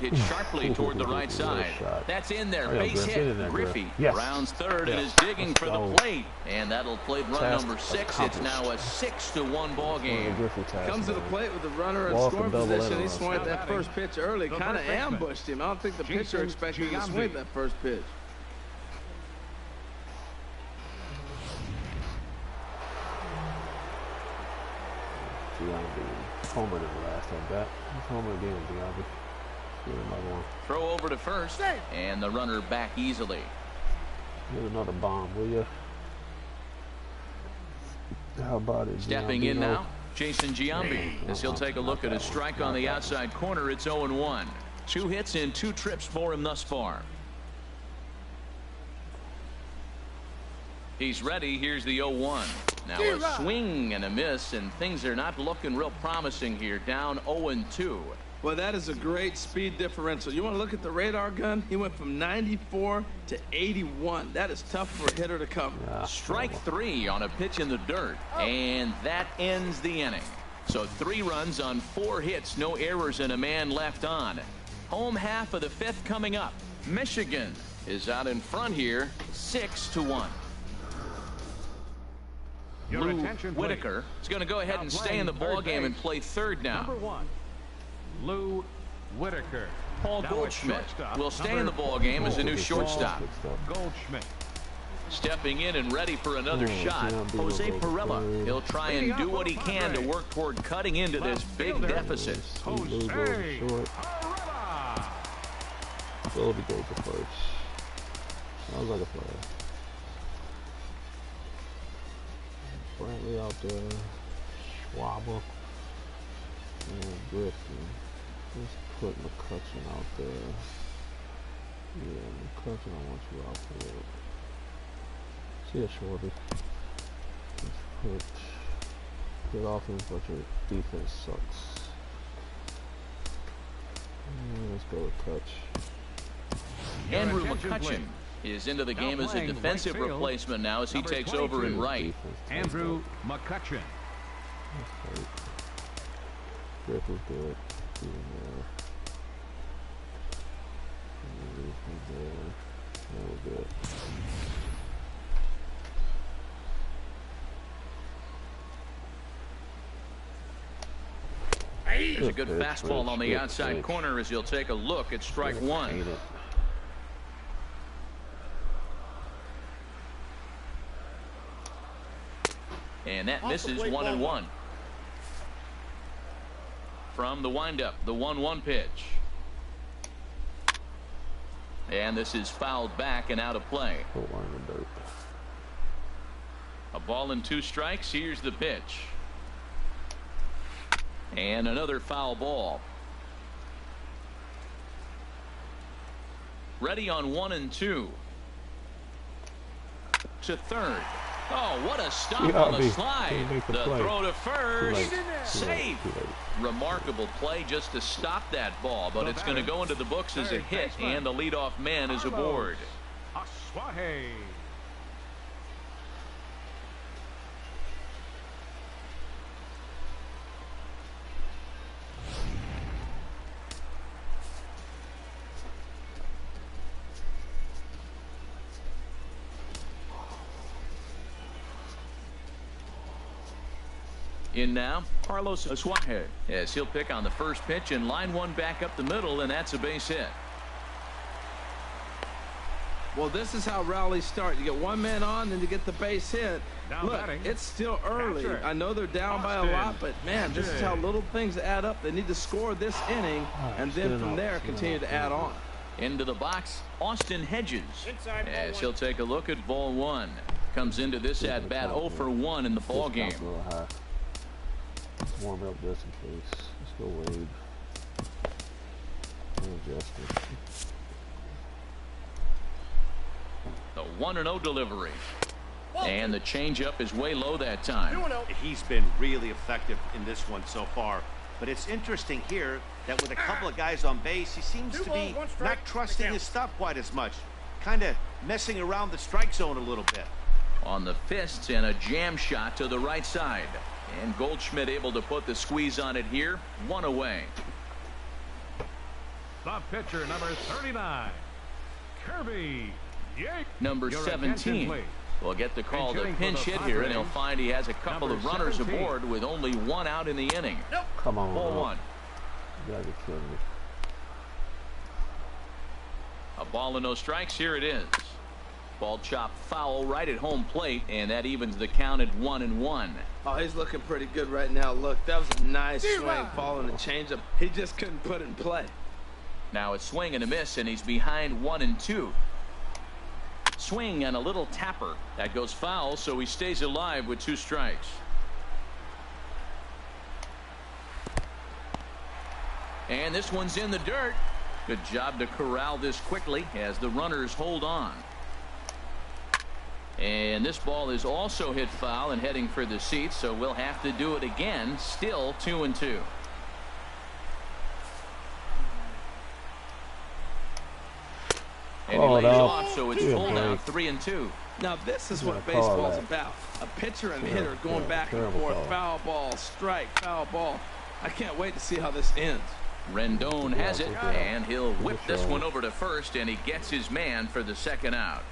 S2: Hit sharply toward the right side. That's in there. Base hit. Griffey rounds third and is digging for the plate. And that'll play run number 6. It's now a 6-1 ball game.
S3: Comes to the plate with the runner in scoring position. He swung at that first pitch early. Kind of ambushed him. I don't think the pitcher expected to swing that first pitch.
S4: Giambi homer in the last at bat. Homer again, Giambi.
S2: Throw over to first, and the runner back easily.
S4: Get another bomb, will you? How about it?
S2: Stepping in now, Jason Giambi, as he'll take a look at a strike on the outside corner. It's 0-1. 2 hits in 2 trips for him thus far. He's ready. Here's the 0-1. Now a swing and a miss, and things are not looking real promising here. Down 0-2.
S3: Well, that is a great speed differential. You want to look at the radar gun? He went from 94 to 81. That is tough for a hitter to cover.
S2: Strike 3 on a pitch in the dirt, and that ends the inning. So 3 runs on 4 hits, no errors, and a man left on. Home half of the 5th coming up. Michigan is out in front here, 6-1. Lou Whitaker is going to go ahead and stay in the ball game and play third now.
S1: Number 1. Lou Whitaker.
S2: Paul Goldschmidt will stay in the ball game as a new shortstop.
S1: Goldschmidt.
S2: Stepping in and ready for another shot, Jose Pirela. He'll try and do what he can to work toward cutting into this big deficit.
S1: Jose Pirela.
S4: Goldie goes to first. Sounds like a player. Brantley out there. Schwarber. And Griffin. Just put McCutcheon out there. Yeah, McCutcheon, I want you out there. See ya, Shorty. Let's put good offense, but your defense sucks. Let's go with touch.
S2: Andrew McCutcheon is into the game as a defensive replacement now as he takes over in right.
S1: Andrew McCutcheon.
S4: Griffin's good. Good.
S2: There's a good fastball on the outside corner as he'll take a look at strike 1. And that misses 1-1. From the windup, the 1-1 pitch. And this is fouled back and out of play. Ball and 2 strikes. Here's the pitch. And another foul ball. Ready on 1 and 2. To third. Oh, what a stop on the slide. The throw to first. Safe. Remarkable play just to stop that ball, but it's going to go into the books as a hit, and the leadoff man is aboard. In now, Carlos Asuaje, as he'll pick on the first pitch and line one back up the middle, and that's a base hit.
S3: Well, this is how rallies start. You get one man on, then you get the base hit. Look, it's still early. I know they're down by a lot, but man, this is how little things add up. They need to score this inning, and then from there continue to add on.
S2: Into the box, Austin Hedges, as he'll take a look at ball 1. Comes into this at bat 0 for 1 in the ball game.
S4: Warm up just in case. Let's go Wade.
S2: The 1-0 delivery. And the changeup is way low that time.
S6: He's been really effective in this one so far. But it's interesting here that with a couple of guys on base, he seems to be not trusting his stuff quite as much. Kind of messing around the strike zone a little bit.
S2: On the fists and a jam shot to the right side. And Goldschmidt able to put the squeeze on it here. 1 away.
S1: The pitcher, number 39, Kirby.
S2: Number 17 will get the call to pinch hit here, and he'll find he has a couple of runners aboard with only 1 out in the inning.
S4: Come on.
S2: Ball 1.
S4: You gotta be kidding me.
S2: A ball and no strikes. Here it is. Ball chopped foul right at home plate, and that evens the count at 1-1.
S3: Oh, he's looking pretty good right now. Look, that was a nice swing, following the changeup. He just couldn't put it in play.
S2: Now a swing and a miss, and he's behind 1-2. Swing and a little tapper. That goes foul, so he stays alive with 2 strikes. And this one's in the dirt. Good job to corral this quickly as the runners hold on. And this ball is also hit foul and heading for the seats, so we'll have to do it again. Still 2-2. And he lays off, so it's full now, 3-2.
S3: Now this is what baseball's about. A pitcher and hitter going back and forth. Foul ball, strike, foul ball. I can't wait to see how this ends.
S2: Rendon has it, and he'll whip this one over to first, and he gets his man for the second out.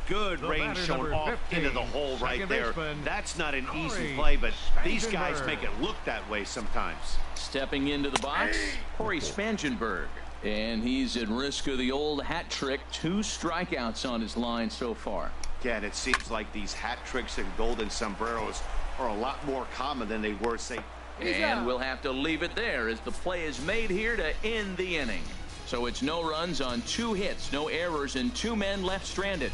S6: Good range shown off into the hole right there. That's not an easy play, but these guys make it look that way sometimes.
S2: Stepping into the box, Corey Spangenberg. And he's at risk of the old hat trick. 2 strikeouts on his line so far.
S6: Yeah, and it seems like these hat tricks and golden sombreros are a lot more common than they were, say.
S2: And we'll have to leave it there as the play is made here to end the inning. So it's no runs on 2 hits, no errors, and 2 men left stranded.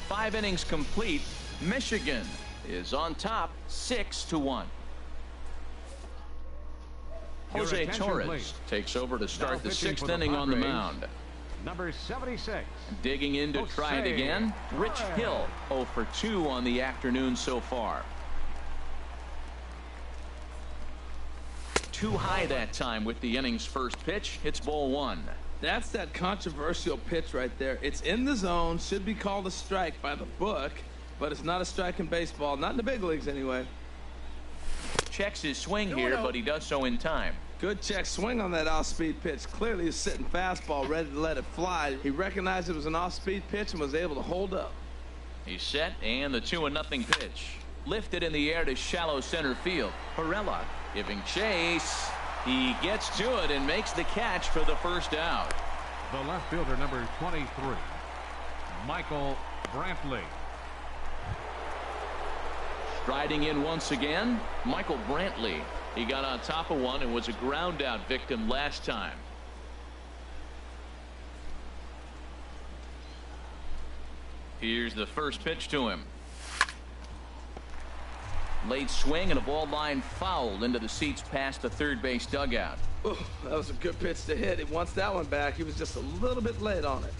S2: 5 innings complete. Michigan is on top 6-1. Jose Torres takes over to start the 6th inning on the mound.
S1: Number 76.
S2: Digging in to try it again. Rich Hill 0 for 2 on the afternoon so far. Too high that time with the inning's first pitch. It's ball 1.
S3: That's that controversial pitch right there. It's in the zone, should be called a strike by the book, but it's not a strike in baseball, not in the big leagues anyway.
S2: Checks his swing here, but he does so in time.
S3: Good check swing on that off-speed pitch. Clearly he's sitting fastball, ready to let it fly. He recognized it was an off-speed pitch and was able to hold up.
S2: He's set, and the 2-0 pitch. Lifted in the air to shallow center field. Perella giving chase. He gets to it and makes the catch for the first out.
S1: The left fielder, number 23, Michael Brantley.
S2: Striding in once again, Michael Brantley. He got on top of one and was a ground out victim last time. Here's the first pitch to him. Late swing and a ball line fouled into the seats past the third base dugout.
S3: Ooh, that was a good pitch to hit. He wants that one back. He was just a little bit late on it.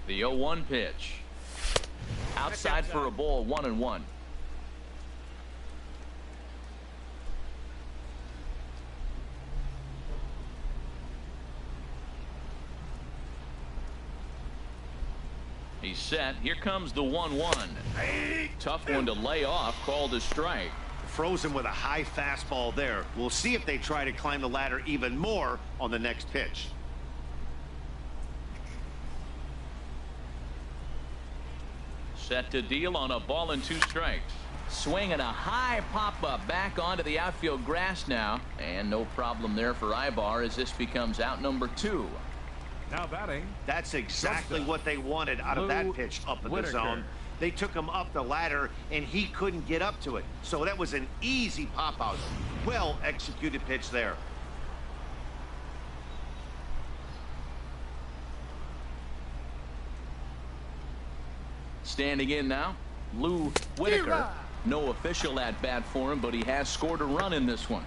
S2: The 0-1 pitch. Outside for a ball, 1-1. He's set. Here comes the 1-1. Tough one to lay off, called a strike.
S6: Frozen with a high fastball there. We'll see if they try to climb the ladder even more on the next pitch.
S2: Set to deal on a ball and 2 strikes. Swing and a high pop-up back onto the outfield grass now. And no problem there for Ibar as this becomes out number 2.
S1: Now batting.
S6: That's exactly what they wanted out of that pitch up in the zone. They took him up the ladder, and he couldn't get up to it. So that was an easy pop-out. Well-executed pitch there.
S2: Standing in now, Lou Whitaker. No official at bat for him, but he has scored a run in this one.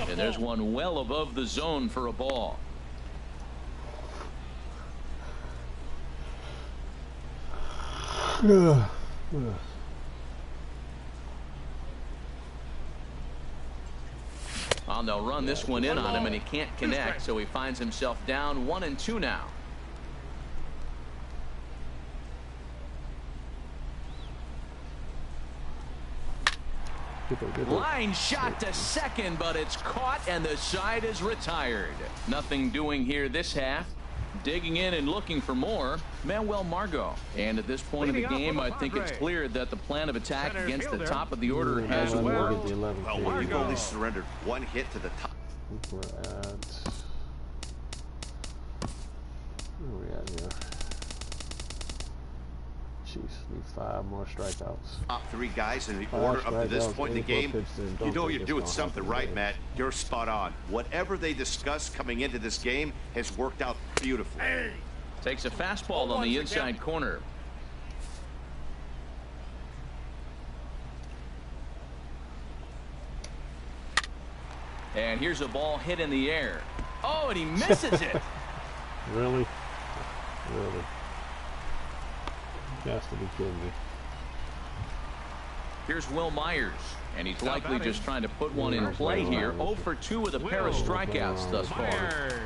S2: And there's one well above the zone for a ball. They'll run this one in on him, and he can't connect, so he finds himself down 1-2 now. Line shot to second, but it's caught, and the side is retired. Nothing doing here this half. Digging in and looking for more, Manuel Margot. And at this point of the game, I think it's clear that the plan of attack against the top of the order has worked.
S6: Well, you've only surrendered 1 hit to the top.
S4: We're at... Where are we at here? Jeez, need 5 more strikeouts.
S6: Top 3 guys in the order up to this point in the game. You know you're doing something right, Matt. You're spot on. Whatever they discussed coming into this game has worked out beautifully.
S2: Takes a fastball on the inside corner. And here's a ball hit in the air. Oh, and he misses it.
S4: Really? Really? Has to be kidding me.
S2: Here's Will Myers, and he's likely just trying to put one in play here. 0 for 2 with a pair of strikeouts thus far.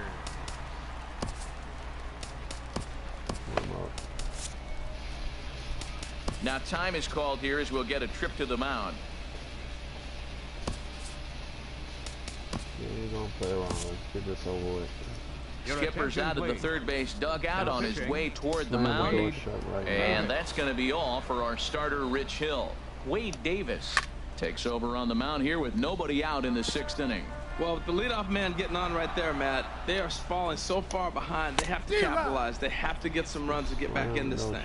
S2: Now time is called here as we'll get a trip to the mound.
S4: Yeah, you're gonna play around. Let's get this over with.
S2: Skipper's out of the third base dugout on his way toward the mound. And that's going to be all for our starter, Rich Hill. Wade Davis takes over on the mound here with nobody out in the 6th inning.
S3: Well, with the leadoff man getting on right there, Matt, they are falling so far behind. They have to capitalize. They have to get some runs to get back in this thing.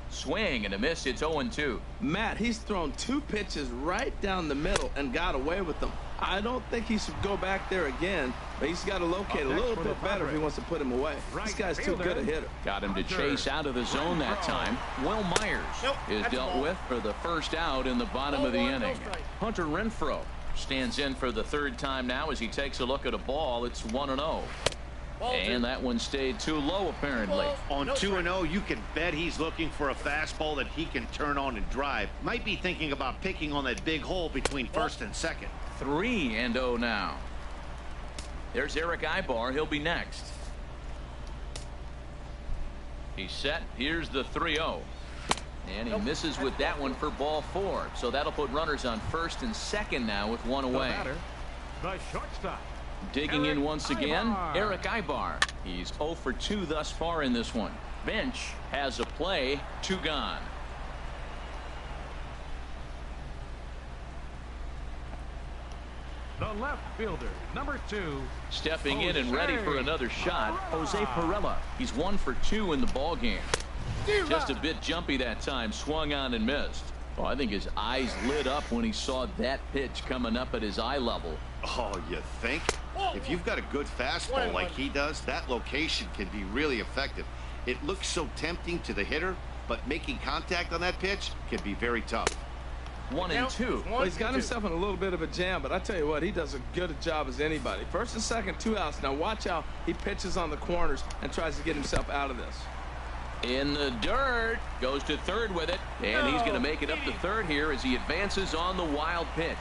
S2: Swing and a miss. It's 0-2.
S3: Matt, he's thrown 2 pitches right down the middle and got away with them. I don't think he should go back there again, but he's got to locate a little bit better if he wants to put him away. This guy's too good a hitter.
S2: Got him to chase out of the zone that time. Will Myers is dealt with for the first out in the bottom of the inning. Hunter Renfroe stands in for the 3rd time now as he takes a look at a ball. It's 1-0. And that one stayed too low, apparently.
S6: On 2-0, you can bet he's looking for a fastball that he can turn on and drive. Might be thinking about picking on that big hole between 1st and 2nd.
S2: 3-0 now. There's Eric Ibar. He'll be next. He's set. Here's the 3-0. And he misses with that one for ball 4. So that'll put runners on 1st and 2nd now with 1 away.
S1: The shortstop.
S2: Digging in once again, Eric Ibar. He's 0 for 2 thus far in this one. Bench has a play, 2 gone.
S1: The left fielder, number 2.
S2: Stepping in and ready for another shot, Jose Pirela. He's 1 for 2 in the ball game. Just a bit jumpy that time, swung on and missed. Oh, I think his eyes lit up when he saw that pitch coming up at his eye level.
S6: Oh, you think? If you've got a good fastball like he does, that location can be really effective. It looks so tempting to the hitter, but making contact on that pitch can be very tough.
S2: 1 and 2.
S3: Well, he's got himself in a little bit of a jam, but I tell you what, he does a good job as anybody. First and second, 2 outs. Now watch how he pitches on the corners and tries to get himself out of this.
S2: In the dirt, goes to third with it, and he's going to make it up to third here as he advances on the wild pitch.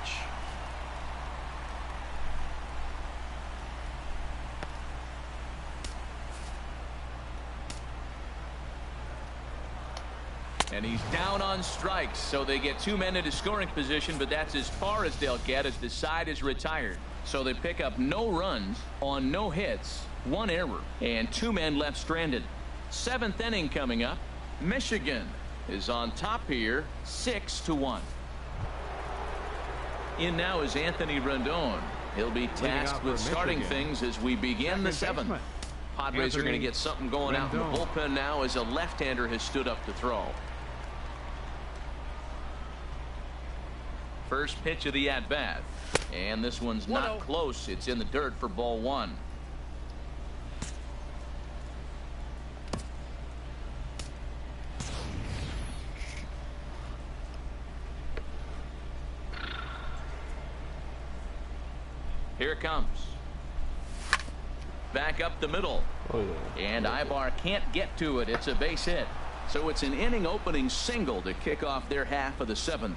S2: And he's down on strikes, so they get 2 men into scoring position, but that's as far as they'll get as the side is retired. So they pick up no runs on no hits, 1 error, and 2 men left stranded. 7th inning coming up. Michigan is on top here, 6-1. In now is Anthony Rendon. He'll be tasked with starting things as we begin the 7th. Padres are going to get something going out in the bullpen now as a left-hander has stood up to throw. First pitch of the at-bat, and this one's not close. It's in the dirt for ball 1. Here it comes. Back up the middle. And Ibar can't get to it. It's a base hit. So it's an inning opening single to kick off their half of the 7th.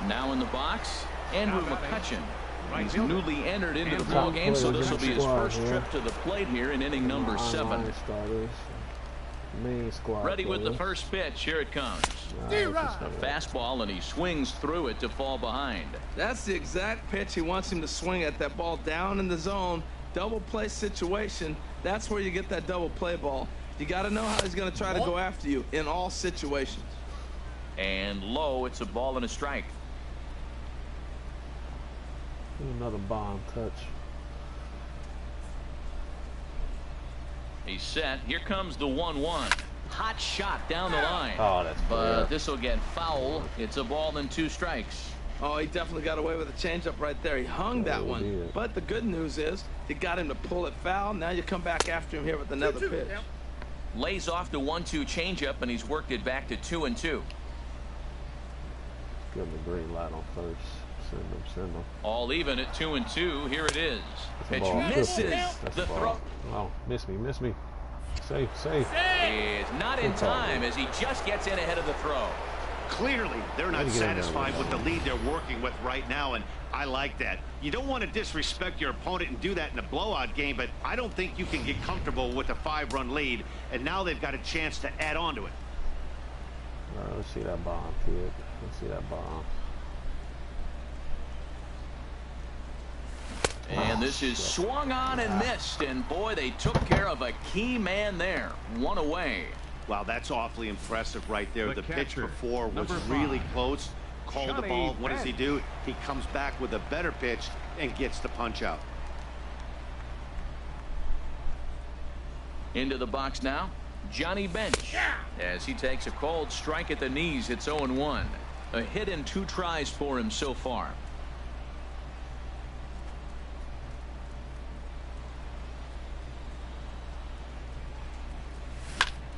S2: Now in the box, Andrew McCutchen. He's newly entered into the ball game, so this will be his first trip to the plate here in inning number 7. Ready with the first pitch. Here it comes. A fastball, and he swings through it to fall behind.
S3: That's the exact pitch he wants him to swing at. That ball down in the zone, double play situation. That's where you get that double play ball. You got to know how he's going to try to go after you in all situations.
S2: And low, it's a ball and a strike.
S4: Another bomb touch.
S2: He's set. Here comes the 1-1. Hot shot down the line.
S4: Oh, that's
S2: but this will get foul. It's a ball and 2 strikes.
S3: Oh, he definitely got away with a changeup right there. He hung that one. But the good news is he got him to pull it foul. Now you come back after him here with another pitch.
S2: Lays off the 1-2 changeup, and he's worked it back to 2-2.
S4: Give him the green light on first. Send him.
S2: All even at 2-2. Here it is. Pitch misses the throw.
S4: Oh, miss me. Safe.
S2: Is not in time as he just gets in ahead of the throw.
S6: Clearly, they're not satisfied with the lead they're working with right now, and I like that. You don't want to disrespect your opponent and do that in a blowout game, but I don't think you can get comfortable with a 5-run lead, and now they've got a chance to add on to it.
S4: All right, let's see that bomb, kid. Let's see that bomb.
S2: And this is swung on and missed, and boy, they took care of a key man there. 1 away.
S6: Wow, that's awfully impressive right there. The pitch before was really close. Called the ball. What does he do? He comes back with a better pitch and gets the punch out.
S2: Into the box now, Johnny Bench. As he takes a cold strike at the knees, it's 0-1. A hit in 2 tries for him so far.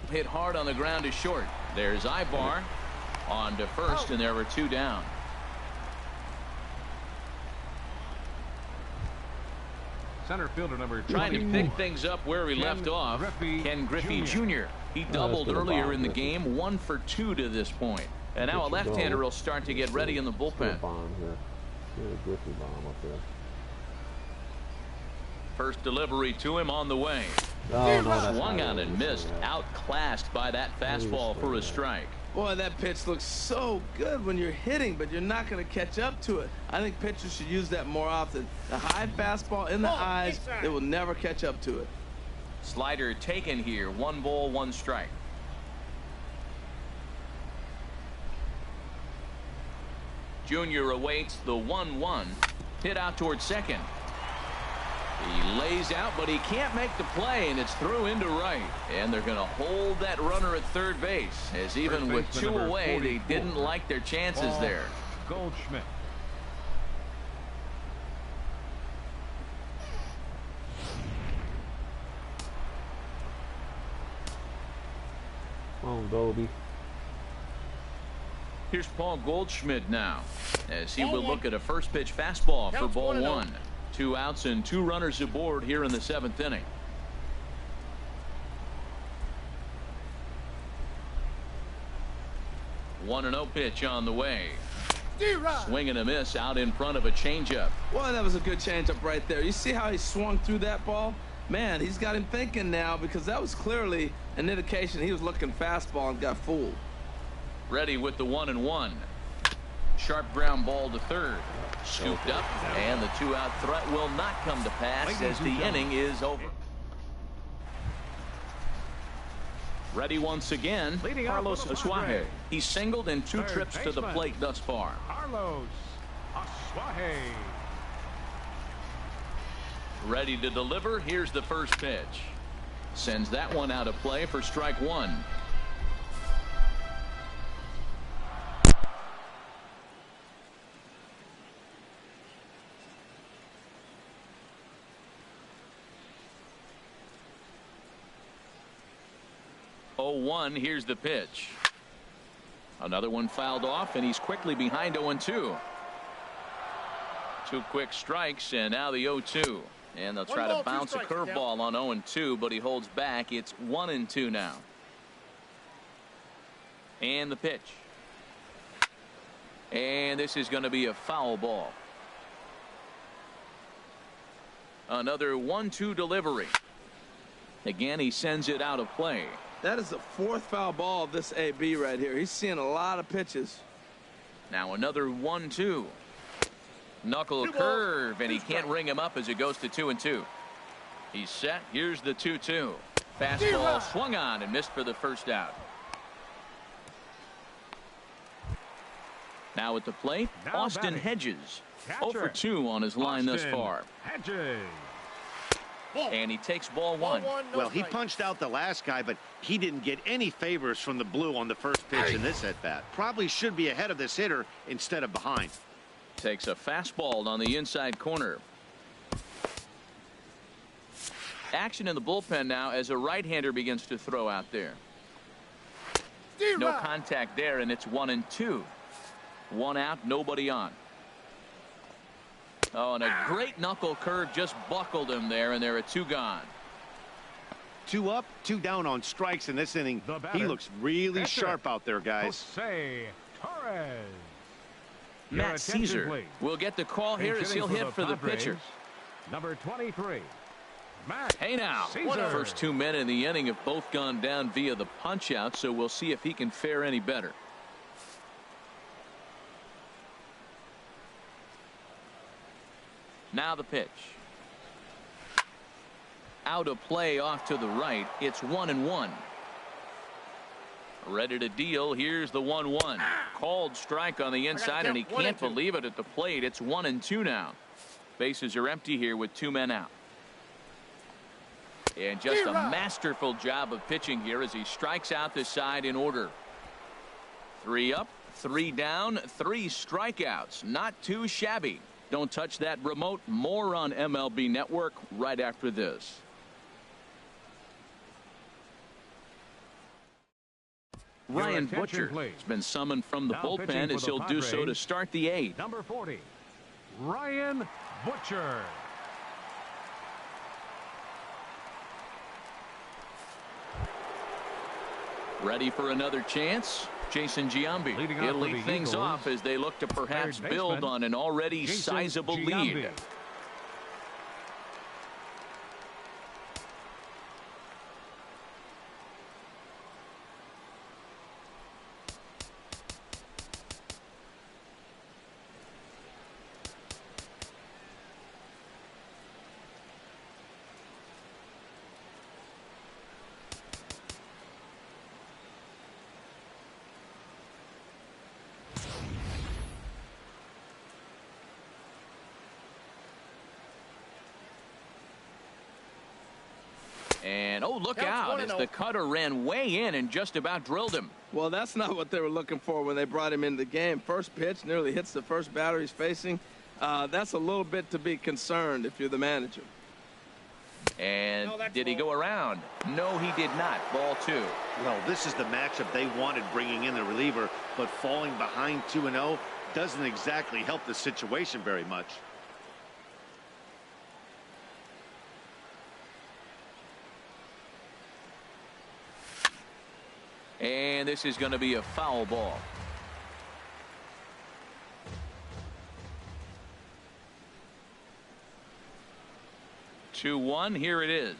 S2: Hit hard on the ground to short. There's Ibar on to first, and there were 2 down.
S1: Center fielder number 2.
S2: Trying to pick things up where we left off. Ken Griffey Jr. He doubled earlier in the game, 1 for 2 to this point. And now a left-hander will start to get ready in the bullpen.
S4: Griffey bomb up there.
S2: First delivery to him on the way. Swung on and missed. Outclassed by that fastball for a strike.
S3: Boy, that pitch looks so good when you're hitting, but you're not going to catch up to it. I think pitchers should use that more often. The high fastball in the eyes, they will never catch up to it.
S2: Slider taken here. 1 ball, 1 strike. Jr. awaits the 1-1. Hit out towards second. He lays out, but he can't make the play, and it's through into right. And they're going to hold that runner at third base, as even with 2 away, they didn't like their chances there.
S1: Goldschmidt.
S4: Come on, Goldie.
S2: Here's Paul Goldschmidt now, as he will look at a first pitch fastball for ball 1. 2 outs and 2 runners aboard here in the 7th inning. One and 0 pitch on the way. Swing and a miss out in front of a changeup.
S3: Well, that was a good changeup right there. You see how he swung through that ball? Man, he's got him thinking now, because that was clearly an indication he was looking fastball and got fooled.
S2: Ready with the 1-1. Sharp ground ball to third. Scooped up, and the 2-out threat will not come to pass as the inning is over. Ready once again, Carlos Asuaje. He's singled in 2 trips to the plate thus far.
S1: Carlos Asuaje.
S2: Ready to deliver. Here's the first pitch. Sends that one out of play for strike 1. Here's the pitch. Another one fouled off, and he's quickly behind 0-2. 2 quick strikes, and now the 0-2. And they'll try to bounce a curveball on 0-2, but he holds back. It's 1-2 now. And the pitch. And this is going to be a foul ball. Another 1-2 delivery. Again, he sends it out of play.
S3: That is the 4th foul ball of this AB right here. He's seeing a lot of pitches.
S2: Now another 1-2. Knuckle curve, and he can't ring him up as it goes to 2-2. He's set. Here's the 2-2. Fastball swung on and missed for the first out. Now at the plate, Austin Hedges. 0-for-2 on his line thus far.
S1: Hedges.
S2: And he takes ball 1.
S5: Well, he punched out the last guy, but he didn't get any favors from the blue on the first pitch in this at-bat. Probably should be ahead of this hitter instead of behind.
S2: Takes a fastball on the inside corner. Action in the bullpen now as a right-hander begins to throw out there. No contact there, and it's 1-2. 1 out, nobody on. Oh, and a great knuckle curve just buckled him there, and there are 2 gone.
S5: 2 up, 2 down on strikes in this inning. He looks really sharp out there, guys.
S1: Jose Torres.
S2: Matt Caesar will get the call here as he'll hit for the pitcher.
S1: Number 23. Matt
S2: Hey now,
S1: Caesar.
S2: First 2 men in the inning have both gone down via the punch out, so we'll see if he can fare any better. Now the pitch. Out of play off to the right. It's 1-1. Ready to deal. Here's the 1-1. Called strike on the inside, and he can't believe it at the plate. It's 1-2 now. Bases are empty here with 2 men out. And just a masterful job of pitching here as he strikes out the side in order. 3 up, 3 down, 3 strikeouts. Not too shabby. Don't touch that remote. More on MLB Network right after this. Ryan Butcher has been summoned from the bullpen as he'll do so to start the 8th.
S1: Number 40. Ryan Butcher.
S2: Ready for another chance? Jason Giambi. He'll lead things off as they look to perhaps build on an already sizable lead. And, oh, look out, as the cutter ran way in and just about drilled him.
S3: Well, that's not what they were looking for when they brought him into the game. First pitch nearly hits the first batter he's facing. That's a little bit to be concerned if you're the manager.
S2: And did he go around? No, he did not. Ball 2.
S6: Well, this is the matchup they wanted, bringing in the reliever, but falling behind 2-0 doesn't exactly help the situation very much.
S2: And this is going to be a foul ball. Two one. Here it is.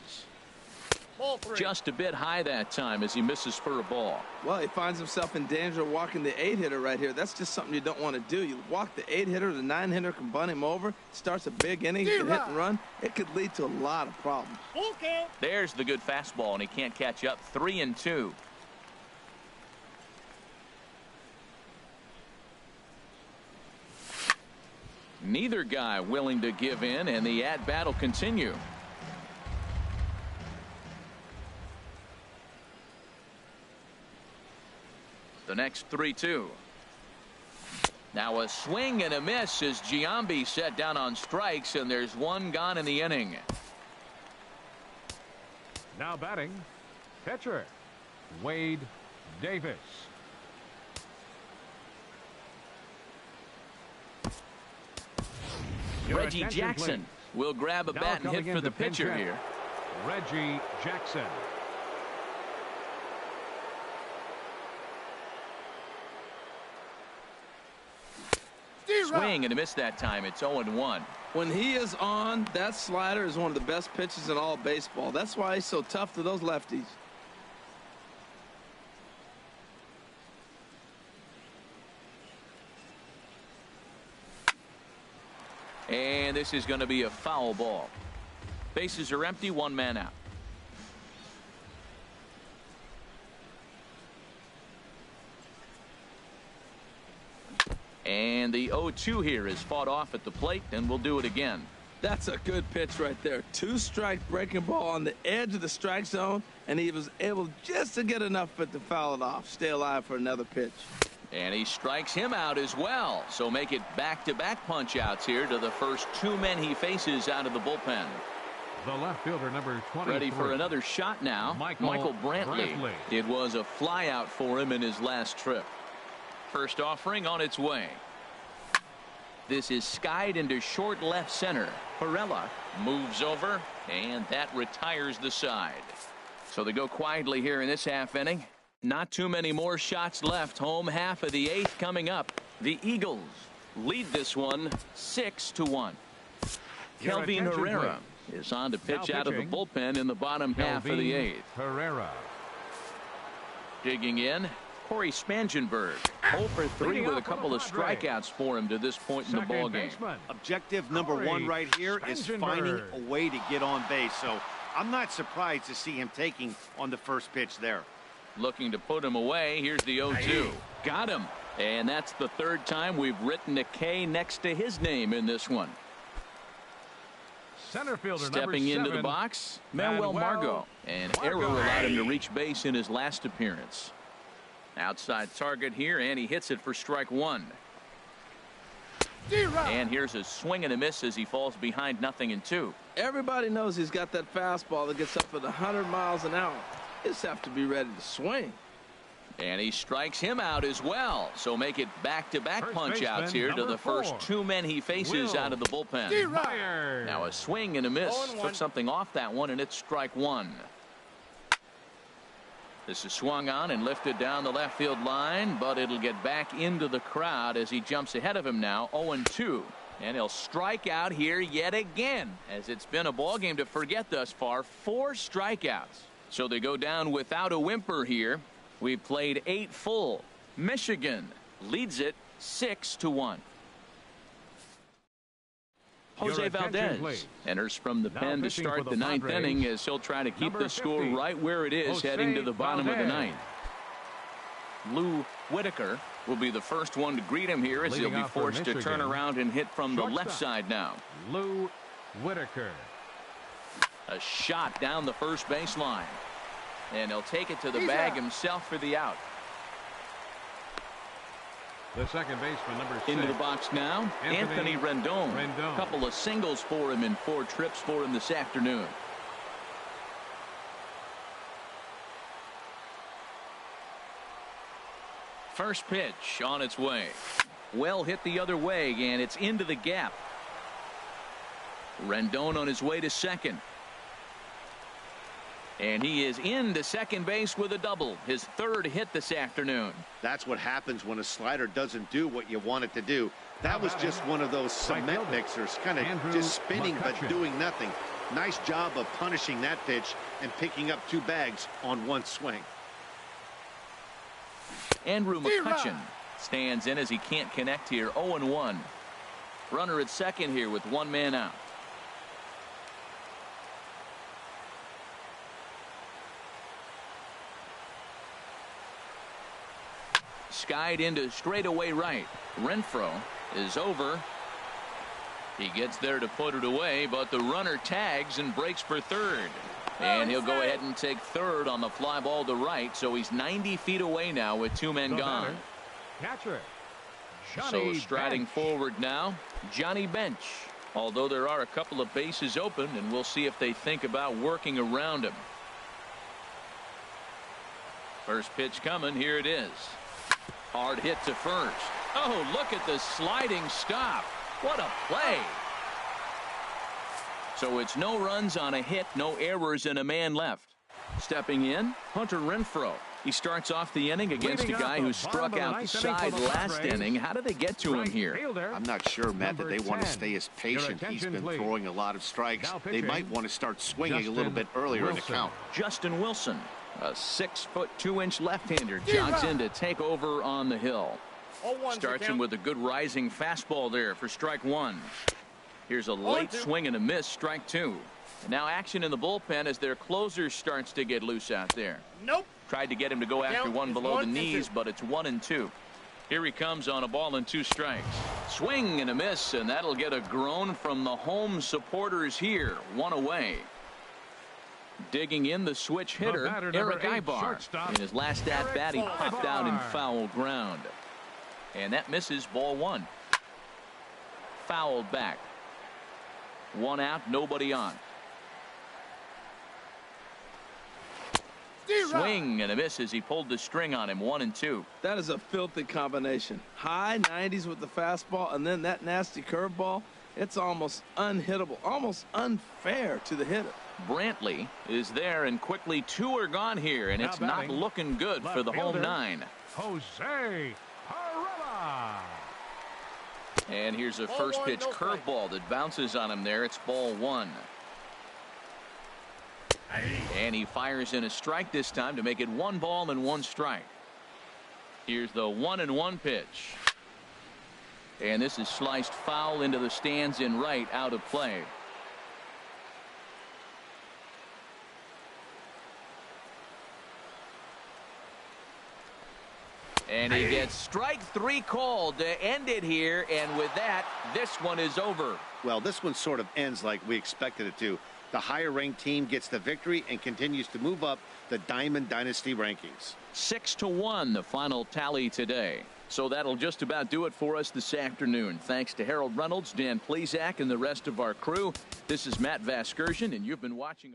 S2: Just a bit high that time as he misses for a ball.
S3: Well, he finds himself in danger of walking the 8-hitter right here. That's just something you don't want to do. You walk the 8-hitter, the 9-hitter can bunt him over. Starts a big inning, can hit and run. It could lead to a lot of problems.
S2: Okay. There's the good fastball, and he can't catch up. 3-2. Neither guy willing to give in, and the at-bat will continue. The next 3-2. Now a swing and a miss as Giambi set down on strikes, and there's one gone in the inning.
S1: Now batting, pitcher, Wade Davis.
S2: Reggie Jackson will grab a bat and hit for the pitcher here.
S1: Reggie Jackson.
S2: Swing and a miss that time. It's 0-1.
S3: When he is on, that slider is one of the best pitches in all baseball. That's why he's so tough to those lefties.
S2: And this is going to be a foul ball. Bases are empty, one man out. And the 0-2 here is fought off at the plate, and we'll do it again.
S3: That's a good pitch right there. Two-strike breaking ball on the edge of the strike zone, and he was able just to get enough of it to foul it off. Stay alive for another pitch.
S2: And he strikes him out as well. So make it back-to-back punch-outs here to the first two men he faces out of the bullpen.
S1: The left fielder, number 23.
S2: Ready for another shot now. Michael Brantley. It was a flyout for him in his last trip. First offering on its way. This is skied into short left center. Perella moves over, and that retires the side. So they go quietly here in this half inning. Not too many more shots left. Home half of the eighth coming up. The Eagles lead this one 6-1. Kelvin Herrera is on to pitch out of the bullpen in the bottom half of the eighth.
S1: Herrera.
S2: Digging in, Corey Spangenberg. 0 for 3 with a couple of strikeouts for him to this point in the ballgame.
S6: Objective number one right here is finding a way to get on base. So I'm not surprised to see him taking on the first pitch there.
S2: Looking to put him away. Here's the 0-2. Got him. And that's the third time we've written a K next to his name in this one.
S1: Center fielder
S2: stepping into the box, Manuel Margot. And error allowed him to reach base in his last appearance. Outside target here, and he hits it for strike one. And here's a swing and a miss as he falls behind 0-2.
S3: Everybody knows he's got that fastball that gets up at 100 miles an hour. Just have to be ready to swing.
S2: And he strikes him out as well. So make it back-to-back punch-outs here to the first two men he faces out of the bullpen. Now a swing and a miss. Took something off that one, and it's strike one. This is swung on and lifted down the left field line, but it'll get back into the crowd as he jumps ahead of him now. 0-2. And he'll strike out here yet again, as it's been a ball game to forget thus far. 4 strikeouts. So they go down without a whimper here. We've played 8 full. Michigan leads it 6-1. Jose Valdez enters from the pen to start the 9th inning as he'll try to keep the score right where it is heading to the bottom of the 9th. Lou Whitaker will be the first one to greet him here as he'll be forced to turn around and hit from the left side now.
S1: Lou Whitaker.
S2: A shot down the first baseline. And he'll take it to the bag himself for the out.
S1: The second baseman, number 6.
S2: Into the box now, Anthony Rendon. A couple of singles for him in 4 trips for him this afternoon. First pitch on its way. Well hit the other way, and it's into the gap. Rendon on his way to second. And he is into second base with a double. His 3rd hit this afternoon.
S6: That's what happens when a slider doesn't do what you want it to do. That was just one of those cement mixers, kind of just spinning but doing nothing. Nice job of punishing that pitch and picking up 2 bags on 1 swing.
S2: Andrew McCutchen stands in as he can't connect here. 0-1. Runner at second here with 1 man out. Skied into straightaway right. Renfroe is over. He gets there to put it away, but the runner tags and breaks for third. And he'll go ahead and take third on the fly ball to right, so he's 90 feet away now with 2 men gone.
S1: Catcher.
S2: So striding forward now, Johnny Bench. Although there are a couple of bases open, and we'll see if they think about working around him. First pitch coming. Here it is. Hard hit to first. Oh, look at the sliding stop. What a play. So it's no runs on a hit, no errors, and a man left. Stepping in, Hunter Renfroe. He starts off the inning against a guy who struck out the side last inning. How did they get to him here?
S6: I'm not sure, Matt, that they want to stay as patient. He's been throwing a lot of strikes. They might want to start swinging a little bit earlier in the count.
S2: Justin Wilson, a 6-foot 2-inch left-hander, jogs in to take over on the hill. Starts him with a good rising fastball there for strike 1. Here's a late swing and a miss, strike 2. And now action in the bullpen as their closer starts to get loose out there. Tried to get him to go after one below the knees, but it's 1-2. Here he comes on a ball and 2 strikes. Swing and a miss, and that'll get a groan from the home supporters here. 1 away. Digging in the switch hitter, Eric Ibar. In his last at-bat, he popped out in foul ground. And that misses, ball 1. Fouled back. 1 out, nobody on. Swing and a miss as he pulled the string on him. 1-2.
S3: That is a filthy combination. High 90s with the fastball, and then that nasty curveball. It's almost unhittable, almost unfair to the hitter.
S2: Brantley is there, and quickly 2 are gone here, and it's not looking good for the home 9.
S1: Jose Parrella.
S2: And here's a first pitch curveball that bounces on him there. It's ball 1. And he fires in a strike this time to make it 1 ball and 1 strike. Here's the 1-1 pitch. And this is sliced foul into the stands in right, out of play. And he gets strike 3 called to end it here, and with that, this one is over.
S6: Well, this one sort of ends like we expected it to. The higher-ranked team gets the victory and continues to move up the Diamond Dynasty rankings.
S2: 6-1, the final tally today. So that'll just about do it for us this afternoon. Thanks to Harold Reynolds, Dan Plezak, and the rest of our crew. This is Matt Vasgersian, and you've been watching